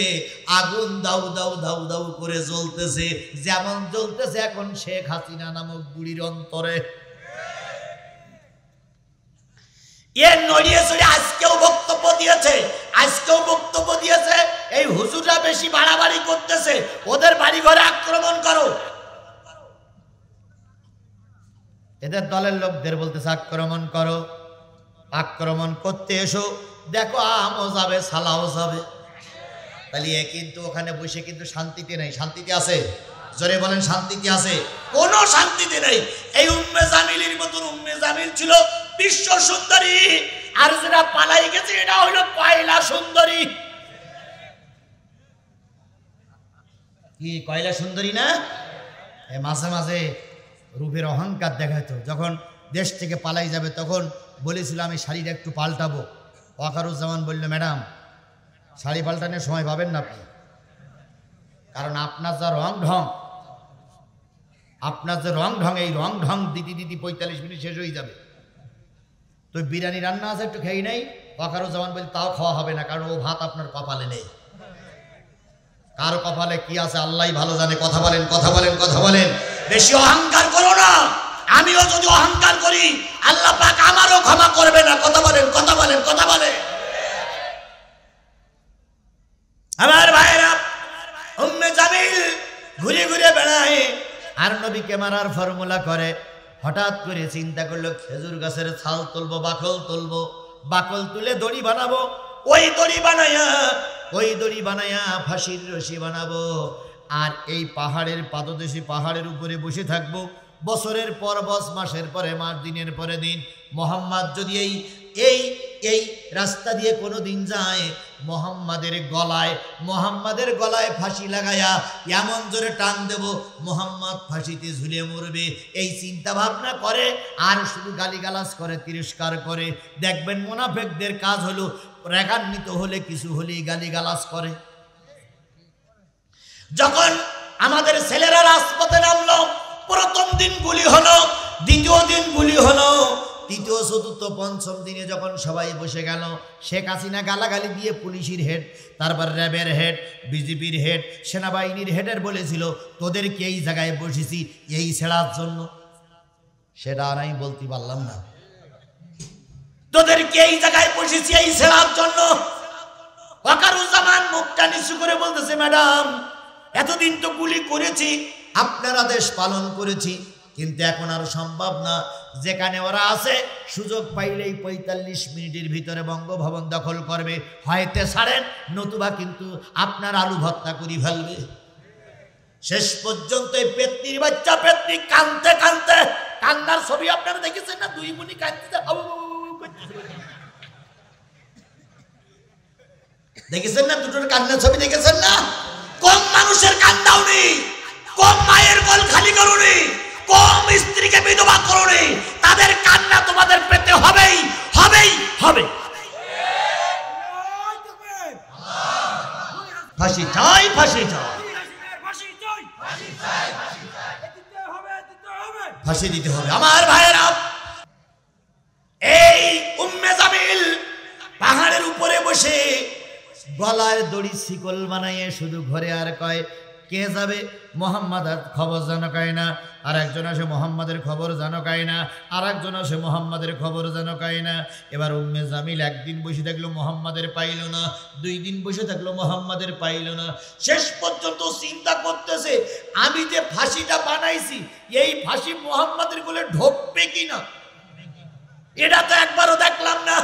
আগুন দাউ দাউ দাউ দাউ করে জ্বলতেছে, যেমন জ্বলতেছে এখন শেখ হাসিনা নামক বুড়ির অন্তরে। এর নড়িয়ে চড়ে আজকেও বক্তব্য দিয়েছে, আজকেও বক্তব্য দিয়েছে। এই হুজুররা বেশি বাড়াবাড়ি করতেছে, ওদের বাড়ি ঘরে আক্রমণ করো। এদের দলের লোকদের বলতেছে আক্রমণ করো, আক্রমণ করতে এসো, দেখো আমও যাবে, সালাও যাবে। তাহলে এ কিন্তু ওখানে বসে কিন্তু শান্তিতে নেই। শান্তিতে আছে? জোরে বলেন, শান্তিতে আছে? কোনো শান্তিতে নেই। এই উম্মে জামিলের মতন উম্মে জামিল ছিল বিশ্ব সুন্দরী, আর যারা পালাই গেছে এটা হলো পয়লা সুন্দরী। কি কয়লা সুন্দরী না? এ মাঝে মাঝে রূপের অহংকার দেখাইতো। যখন দেশ থেকে পালাই যাবে তখন বলেছিল আমি শাড়িটা একটু পাল্টাবো। ওয়াকারুজ্জামান বলল, ম্যাডাম শাড়ি পাল্টানোর সময় পাবেন না আপনি, কারণ আপনার যা রং ঢং, আপনার যে রং ঢং, এই রং ঢং দিদি 45 মিনিট শেষ হয়ে যাবে। তো বিরিয়ানি রান্না আছে, একটু খেয়ে নেই। ওয়াকারুজ্জামান বলল, তাও খাওয়া হবে না, কারণ ও ভাত আপনার কপালে নেই। কার কপালে কি আছে আল্লাহই ভালো জানে। কথা বলেন, কথা বলেন, কথা বলেন। বেশি অহংকার করো না। আমিও যদি অহংকার করি আল্লাহ পাক আমারও ক্ষমা করবে না। কথা বলেন, কথা বলেন, কথা বলেন। আমার ভাইরা, উম্মে জামিল ঘুরে ঘুরে বেড়ায় আর নবীকে মারার ফর্মুলা করে। হঠাৎ করে চিন্তা করলো, খেজুর গাছের ছাল তুলবো, বাকল তুলবো, বাকল তুলে দড়ি বানাবো। ওই দড়ি বানায়া ফাঁসির রশি বানাবো। আর এই পাহাড়ের পাদদেশে পাহাড়ের উপরে বসে থাকবো। বছরের পর বছর, মাসের পরে মাস, দিনের পরে দিন। মোহাম্মদ যদি এই রাস্তা দিয়ে কোনো দিন যায়, মোহাম্মদের গলায় ফাঁসি লাগায়া এমন জোরে টান দেব, মোহাম্মদ ফাঁসিতে ঝুলে মরবে। এই চিন্তা ভাবনা করে, আর শুধু গালিগালাজ করে, তিরস্কার করে। দেখবেন মুনাফিকদের কাজ হলো রেখান্বিত হলে কিছু হলেই গালিগালাজ করে। যখন আমাদের ছেলেরা রাজপথে নামলো, প্রথম দিন গুলি হলো, দ্বিতীয় দিন গুলি হলো, তৃতীয়, চতুর্থ, পঞ্চম দিনে যখন সবাই বসে গেল, শেখ হাসিনা গালাগালি দিয়ে পুলিশের হেড, তারপর র্যাবের হেড, বিজেপির হেড, সেনাবাহিনীর হেডের বলেছিল, তোদেরকে এই জায়গায় বসেছি এই ছেড়ার জন্য। সেটা আর আমি বলতে পারলাম না। তোদেরকে এই জায়গায় বসেছি এই ছেড়ার জন্য। ওয়াকারুজ্জামান মুখটা নিচু করে বলতেছে, ম্যাডাম এতদিন তো গুলি করেছি, আপনার আদেশ পালন করেছি, কিন্তু এখন আর সম্ভব না। যেখানে ওরা আছে, সুযোগ পাইলেই 45 মিনিটের ভিতরে বঙ্গভবন দখল করবে। হয়তো ছাড়েন, নতুবা কিন্তু আপনার আলু ভর্তা করে ফেলবে। শেষ পর্যন্ত এই পেতনির বাচ্চা পেতনি কানতে কানতে, কান্নার ছবি আপনারা দেখেছেন না? দুই মুনি কাঁদতে, দেখেছেন না? দুটোর কান্নার ছবি দেখেছেন না? কম মানুষের কান্দাওনি, কম মায়ের কোল খালি করুনি, কম স্ত্রীকে বিধবা করুনি। তাদের কান্না তোমাদের পেতে হবেই, হবেই, হবে। ফাঁসি চাই, ফাঁসি চাই, ফাঁসি দিতে হবে। আমার ভাইয়েরা, এই উম্মে জামিল পাহাড়ের উপরে বসে গলার দড়ি শিকল বানাইয়ে শুধু ঘরে আর কয়, কে যাবে? মোহাম্মদ খবর জানো কায় না, আর একজন আসে মোহাম্মদের খবর জানো কায় না, আর একজন আসে মোহাম্মদের খবর জানো কায় না। এবার উম্মে জামিল একদিন বসে থাকলো, মোহাম্মদের পাইল না, 2 দিন বসে থাকলো, মোহাম্মদের পাইল না। শেষ পর্যন্ত চিন্তা করতেছে, আমি যে ফাঁসিটা বানাইছি এই ফাঁসি মোহাম্মদের কোলে ঢোকবে কিনা। এটা তো একবারও দেখলাম না,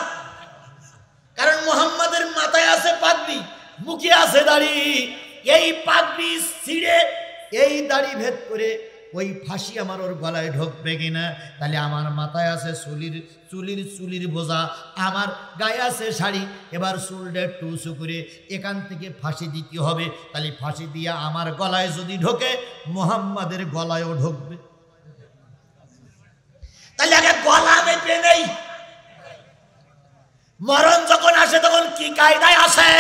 কারণ মোহাম্মদের মাথায় আছে পাগড়ি, মুখে আছে দাড়ি। এই পাগড়ি ছিঁড়ে এই দাড়ি ভেদ করে ওই ফাঁসি আমার ওর গলায় ঢোকবে কিনা। তাহলে আমার মাথায় আছে চুলির বোঝা, আমার গায়ে আছে শাড়ি, এবার চুলটা একটু উঁচু করে এখান থেকে ফাঁসি দিতে হবে। তাহলে ফাঁসি দিয়া আমার গলায় যদি ঢোকে, মোহাম্মদের গলায়ও ঢোকবে। তাহলে আগে গলা মেপে নেই, মরণ যখন আসে তখন কি কায়দায় আসে?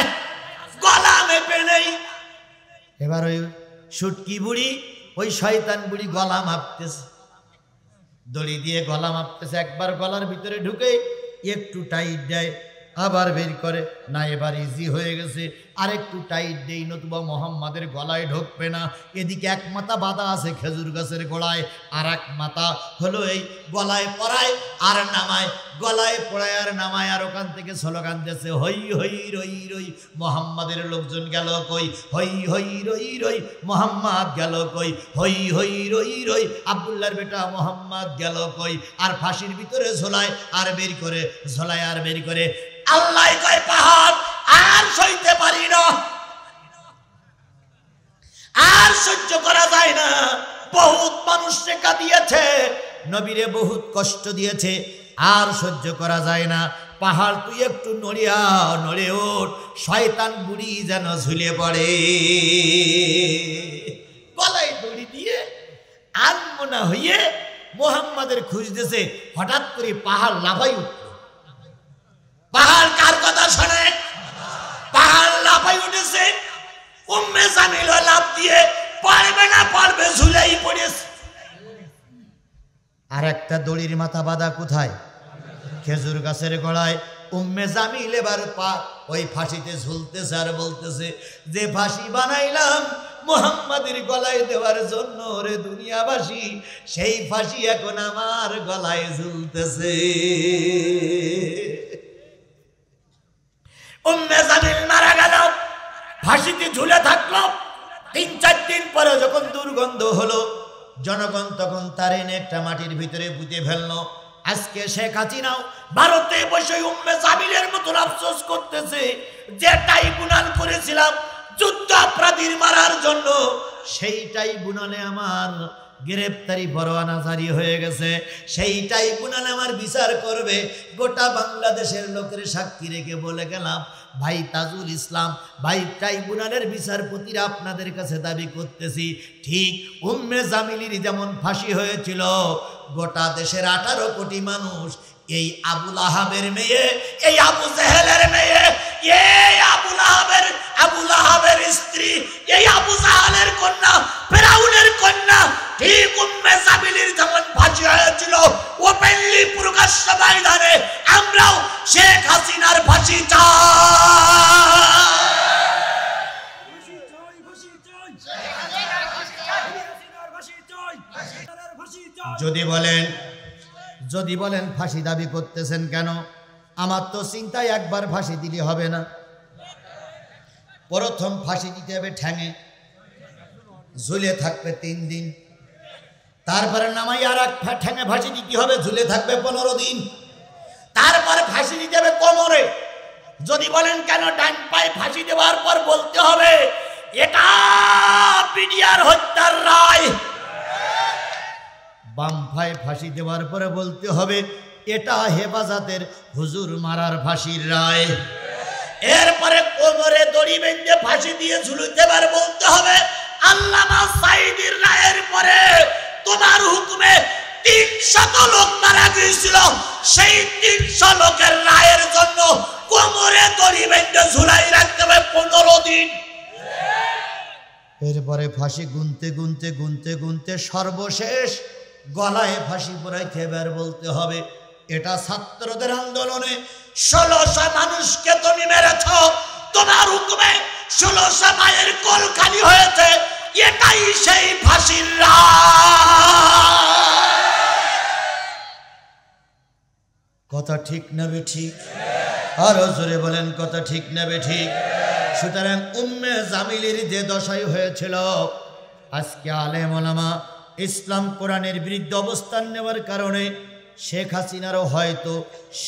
গলা মেপে নেই। এবার ওই সুটকি বুড়ি, ওই শয়তান বুড়ি গলা মাপতেছে, দড়ি দিয়ে গলা মাপতেছে। একবার গলার ভিতরে ঢুকে একটু টাইট দেয়, আবার বের করে, না এবার ইজি হয়ে গেছে, আরেকটু টাইট দেই, নতুবা মোহাম্মদের গলায় ঢুকবে না। এদিকে এক মাথা বাঁধা আছে খেজুর গাছের গোড়ায়, আর এক মাথা হলো এই গলায় পরায় আর নামায়, গলায় পড়ায় আর নামায়। আর ওখান থেকে স্লোগান দিয়েছে, হই হই রই রই মোহাম্মদের লোকজন গেল কই, হই হই রই রই মোহাম্মদ গেল কই, হই হই রই রই আব্দুল্লাহর বেটা মোহাম্মদ গেল কই। আর ফাঁসির ভিতরে ঝোলায় আর বের করে, ঝোলায় আর বের করে। আল্লাহ কয় পাহাড় আর সইতে পারি না, আর সহ্য করা যায় না। বহুত মানুষকে কাঁদিয়েছে, নবীরে বহুত কষ্ট দিয়েছে, আর সহ্য করা যায় না। পাহাড় তুই একটু নড়ে ওঠ, শয়তান বুড়ি যেন ঝুলে পড়ে। গলায় দড়ি দিয়ে আনমনা হইয়ে মোহাম্মদের খুঁজতেছে, হঠাৎ করে পাহাড় লাফাই উঠল। পাহাড় কার কথা শোনে? পাহাড় লাফাই উঠেছে। উম্মে জামিল লাফ দিয়ে পারবে না পারবে, ঝুলেই পড়েছে। আর একটা দড়ির মাথা বাঁধা কোথায়? খেজুর গাছের গোড়ায়। উম্মে জামিল এবার ওই ফাঁসিতে ঝুলতেছে আর বলতেছে, যে ফাঁসি বানাইলাম মোহাম্মদের গলায় দেওয়ার জন্য রে দুনিয়াবাসী, সেই ফাঁসি এখন আমার গলায় ঝুলতেছে। উম্মে জামিল মারা গেল, ফাঁসিতে ঝুলে থাকলো। 3-4 দিন পরে যখন দুর্গন্ধ হলো, জনগণ তখন তার এনে একটা মাটির ভিতরে পুঁতে ফেললো। আজকে শেখ হাসিনাও ভারতে বসে উম্মে জামিলের মতো আফসোস করতেছে, যে ট্রাইব্যুনাল করেছিলাম যুদ্ধ অপরাধীর মারার জন্য, সেই ট্রাইব্যুনালে আমার গ্রেফতারি পরোয়ানা জারি হয়ে গেছে, সেই ট্রাইব্যুনালে আমার বিচার করবে। গোটা বাংলাদেশের লোকের সাক্ষী রেখে বলে গেলাম, ভাই তাজুল ইসলাম, ভাই ট্রাইব্যুনালের বিচারপতিরা আপনাদের কাছে দাবি করতেছি, ঠিক উম্মে জামিলির যেমন ফাঁসি হয়েছিল, গোটা দেশের 18 কোটি মানুষ এই আবুল আহাবের মেয়ে, এই আবু জেহেলের মেয়ে, এই আবু লাহাবের স্ত্রী, এই আবু জাহালের কন্যা, ফেরাউনের কন্যা, ঠিক উম্মে জামিলির যেমন ফাঁসি হয়েছিল ওপেনলি প্রকাশ্য ময়দানে, আমরাও শেখ হাসিনার ফাঁসি যদি বলেন ফাঁসি দাবি করতেছেন কেন? আমার তো চিন্তায় একবার ফাঁসি দিলে হবে না। প্রথম ফাঁসি দিতে হবে ঠ্যাঙে, ঝুলে থাকবে 3 দিন। তারপরে নামাই আর এক ঠ্যাঙে ফাঁসি দিতে হবে, ঝুলে থাকবে 15 দিন। তারপরে ফাঁসি দিতে হবে কোমরে। যদি বলেন কেন ডান পায়ে ফাঁসি দেওয়ার পর বলতে হবে এটা বিডিআর হত্যার রায়। বাম পায়ে ফাঁসি দেওয়ার পরে বলতে হবে এটা হেফাজতের হুজুর মারার ফাঁসির রায়। এরপরে কোমরে দড়ি বেঁধে ফাঁসি দিয়ে ঝুলতে পারে বলতে হবে আল্লামা সাঈদীর রায়ের পরে তোমার হুকুমে 300 লোক মারা গিয়েছিল, সেই 300 লোকের রায়ের জন্য কোমরে দড়ি বেঁধে ঝুলাই রাখতে হবে 15 দিন। এরপরে ফাঁসি গুনতে সর্বশেষ গলায় ফাঁসি পরাইতে এবার বলতে হবে এটা ছাত্রদের আন্দোলনে 1600 মানুষকে তুমি মেরেছ, তোমার হুকুমে 1600 মায়ের কোল খালি হয়েছে, এটাই সেই ফাঁসির রায়। কথা ঠিক না ঠিক? আরো জোরে বলেন কথা ঠিক না ঠিক? সুতরাং উম্মে জামিলের যে দশাই হয়েছিল, আজকে আলেম ওলামা ইসলাম কোরআনের বিরুদ্ধে অবস্থান নেওয়ার কারণে শেখ হাসিনারও হয়তো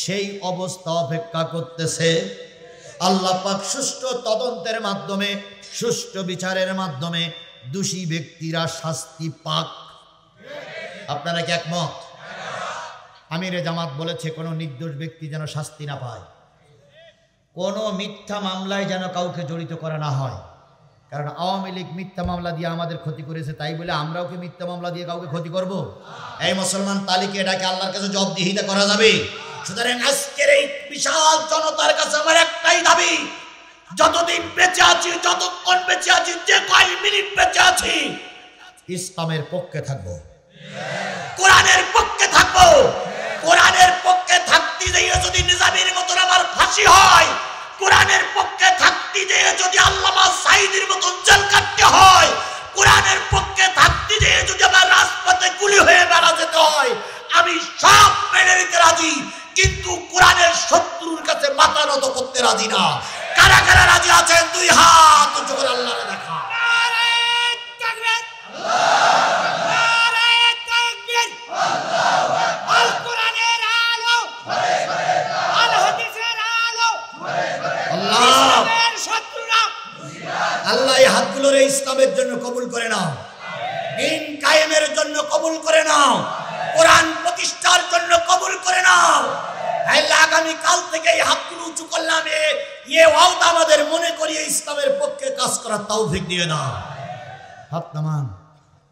সেই অবস্থা অপেক্ষা করতেছে। আল্লাহ পাক সুষ্ঠু তদন্তের মাধ্যমে, সুষ্ঠু বিচারের মাধ্যমে দোষী ব্যক্তিরা শাস্তি পাক। আপনারা কি একমত? আমিরে জামাত বলেছে কোনো নির্দোষ ব্যক্তি যেন শাস্তি না পায়, কোনো মিথ্যা মামলায় যেন কাউকে জড়িত করা না হয়। কারণ আওয়ামী লীগ মিথ্যা মামলা দিয়ে আমাদের ক্ষতি করেছে, তাই বলে আমরাও কি মিথ্যা মামলা দিয়ে কাউকে ক্ষতি করব? এই মুসলমান তালিকে এটাকে আল্লাহর কাছে জবাবদিহিতা করা যাবে? সুতরাং আজকের এই বিশাল জনতার কাছে আমার একটাই দাবি, যতদিন বেঁচে আছি, যতক্ষণ বেঁচে আছি, যে কয় মিনিট বেঁচে আছি, ইসলামের পক্ষে থাকবো, কোরআনের পক্ষে থাকবো। কোরআনের পক্ষে থাকতে যেয়ে যদি নিজামীর মতন আমার ফাঁসি হয়, কোরআনের পক্ষে থাকতে যেয়ে যদি আল্লামা সাঈদীর মতন জেল কাটতে হয়, কোরআনের পক্ষে থাকতে যেয়ে যদি আমার রাজপথে গুলি হয়ে বেড়া যেতে হয়, আমি সব মেনে নিতে রাজি, কিন্তু কোরআনের শত্রুর কাছে মাথা নত করতে রাজি না। কারা কারা রাজি আছেন? দুই হাত উঁচু করে আল্লাহকে দেখা। আল্লাহ এই হাতগুলোর ইসলামের জন্য কবুল করে নাও, দ্বীন কায়েমের জন্য কবুল করে নাও, কোরআন প্রতিষ্ঠার জন্য কবুল করে নাও। আগামী কাল থেকে এই হাতগুলো উঁচু করলাম, এ ওয়াদা আমাদের মনে করিয়ে ইসলামের পক্ষে কাজ করার তৌফিক দিয়ে নাও। হাত নামান।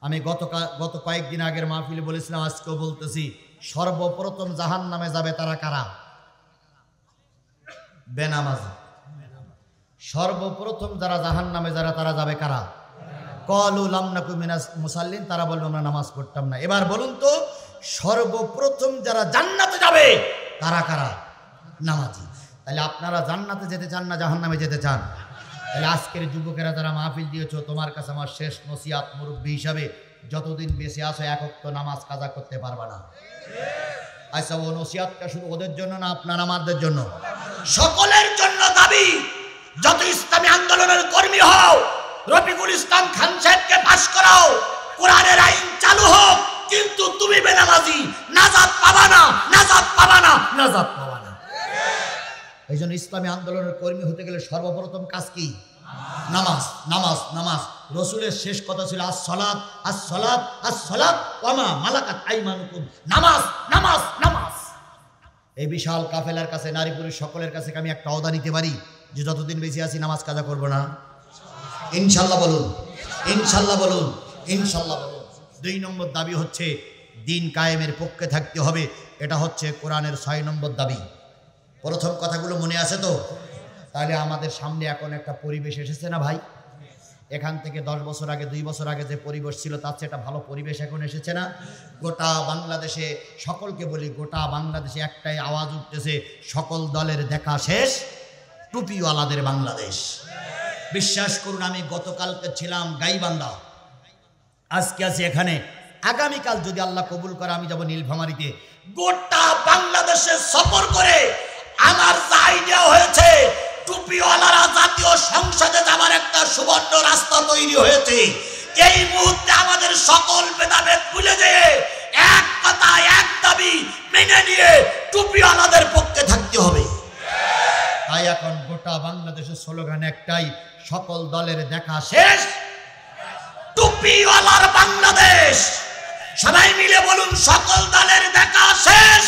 আমি গত কয়েকদিন আগের মাহফিলে বলেছিলাম, আজকেও বলতেছি, সর্বপ্রথম জাহান্নামে যাবে তারা কারা? বেনামাজি। সর্বপ্রথম যারা জাহান্নামে তারা যাবে কারা? ক্বালু লাম নাকু মিনাস মুসাল্লিন, তারা বলবে আমরা নামাজ পড়তাম না। এবার বলুন তো, সর্বপ্রথম যারা জান্নাতে যাবে তারা কারা? নামাজি। তাহলে আপনারা জান্নাতে যেতে চান না জাহান্নামে যেতে চান? তাহলে আজকের যুবকেরা যারা মাহফিল দিয়েছো, তোমার কাছে আমার শেষ নসিহত মুরব্বী হিসাবে, যতদিন বেঁচে আছো এক ওয়াক্ত নামাজ কাজা করতে পারবা না। আচ্ছা, ও নসিহতটা শুধু ওদের জন্য না আপনার আমাদের জন্য? সকলের জন্য দাবি। যত ইসলামী আন্দোলনের কর্মী হও, রফিকুল ইসলাম খান সাহেবকে পাশ করাও, কোরআনের আইন চালু হোক, কিন্তু তুমি বেনামাজি, নাজাত পাবা না, নাজাত পাবা না, নাজাত পাবা না। এই জন্য ইসলামী আন্দোলনের কর্মী হতে গেলে সর্বপ্রথম কাজ কি? নামাজ, নামাজ, নামাজ। রসুলের শেষ কথা ছিল আস-সালাত, আস-সালাত, আস-সালাত ওয়া মা মালাকাত আইমানুকুম। নামাজ, নামাজ, নামাজ। এই বিশাল কাফেলার কাছে, নারী পুরুষ সকলের কাছে আমি একটা ওয়াদা নিতে পারি যে যতদিন বেঁচে আছি নামাজ কাজা করব না। ইনশাআল্লাহ বলুন, ইনশাআল্লাহ বলুন, ইনশাআল্লাহ বলুন। 2 নম্বর দাবি হচ্ছে দ্বীন কায়েমের পক্ষে থাকতে হবে। এটা হচ্ছে কোরআনের 6 নম্বর দাবি। প্রথম কথাগুলো মনে আছে তো? তাহলে আমাদের সামনে এখন একটা পরিবেশ এসেছে না ভাই? এখান থেকে 10 বছর আগে, 2 বছর আগে যে পরিবেশ ছিল তার চেয়ে একটা ভালো পরিবেশ এখন এসেছে না? গোটা বাংলাদেশে, সকলকে বলি, গোটা বাংলাদেশে একটাই আওয়াজ উঠতেছে, সকল দলের দেখা শেষ, টুপিওয়ালাদের বাংলাদেশ। বিশ্বাস করুন, আমি গতকালকে ছিলাম গাইবান্ধা, আজকে আছি এখানে। আগামীকাল যদি আল্লাহ কবুল করে আমি যাব নীলফামারীতে। গোটা বাংলাদেশে সফর করে আমার যা আইডিয়া হয়েছে, টুপিওয়ালারা জাতীয় সংসদে যাবার একটা সুবর্ণ রাস্তা তৈরি হয়েছে। এই মুহূর্তে আমাদের সকল ভেদাভেদ ভুলে যেয়ে এক কথা, এক দাবি মেনে নিয়ে টুপিওয়ালাদের পক্ষে থাকতে হবে। তাই এখন গোটা বাংলাদেশের স্লোগান একটাই, সকল দলের দেখা শেষ, টুপিওয়ালার বাংলাদেশ। সবাই মিলে বলুন, সকল দলের দেখা শেষ,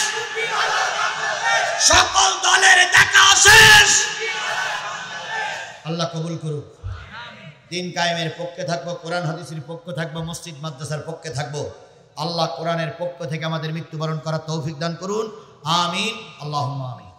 সকল দলের দেখা শেষ। আল্লাহ কবুল করুক। দ্বীন কায়েমের পক্ষে থাকবো, কোরআন হাদিসের পক্ষে থাকবো, মসজিদ মাদ্রাসার পক্ষে থাকবো। আল্লাহ কোরআনের পক্ষ থেকে আমাদের মৃত্যুবরণ করার তৌফিক দান করুন। আমিন, আল্লাহুম্মা আমিন।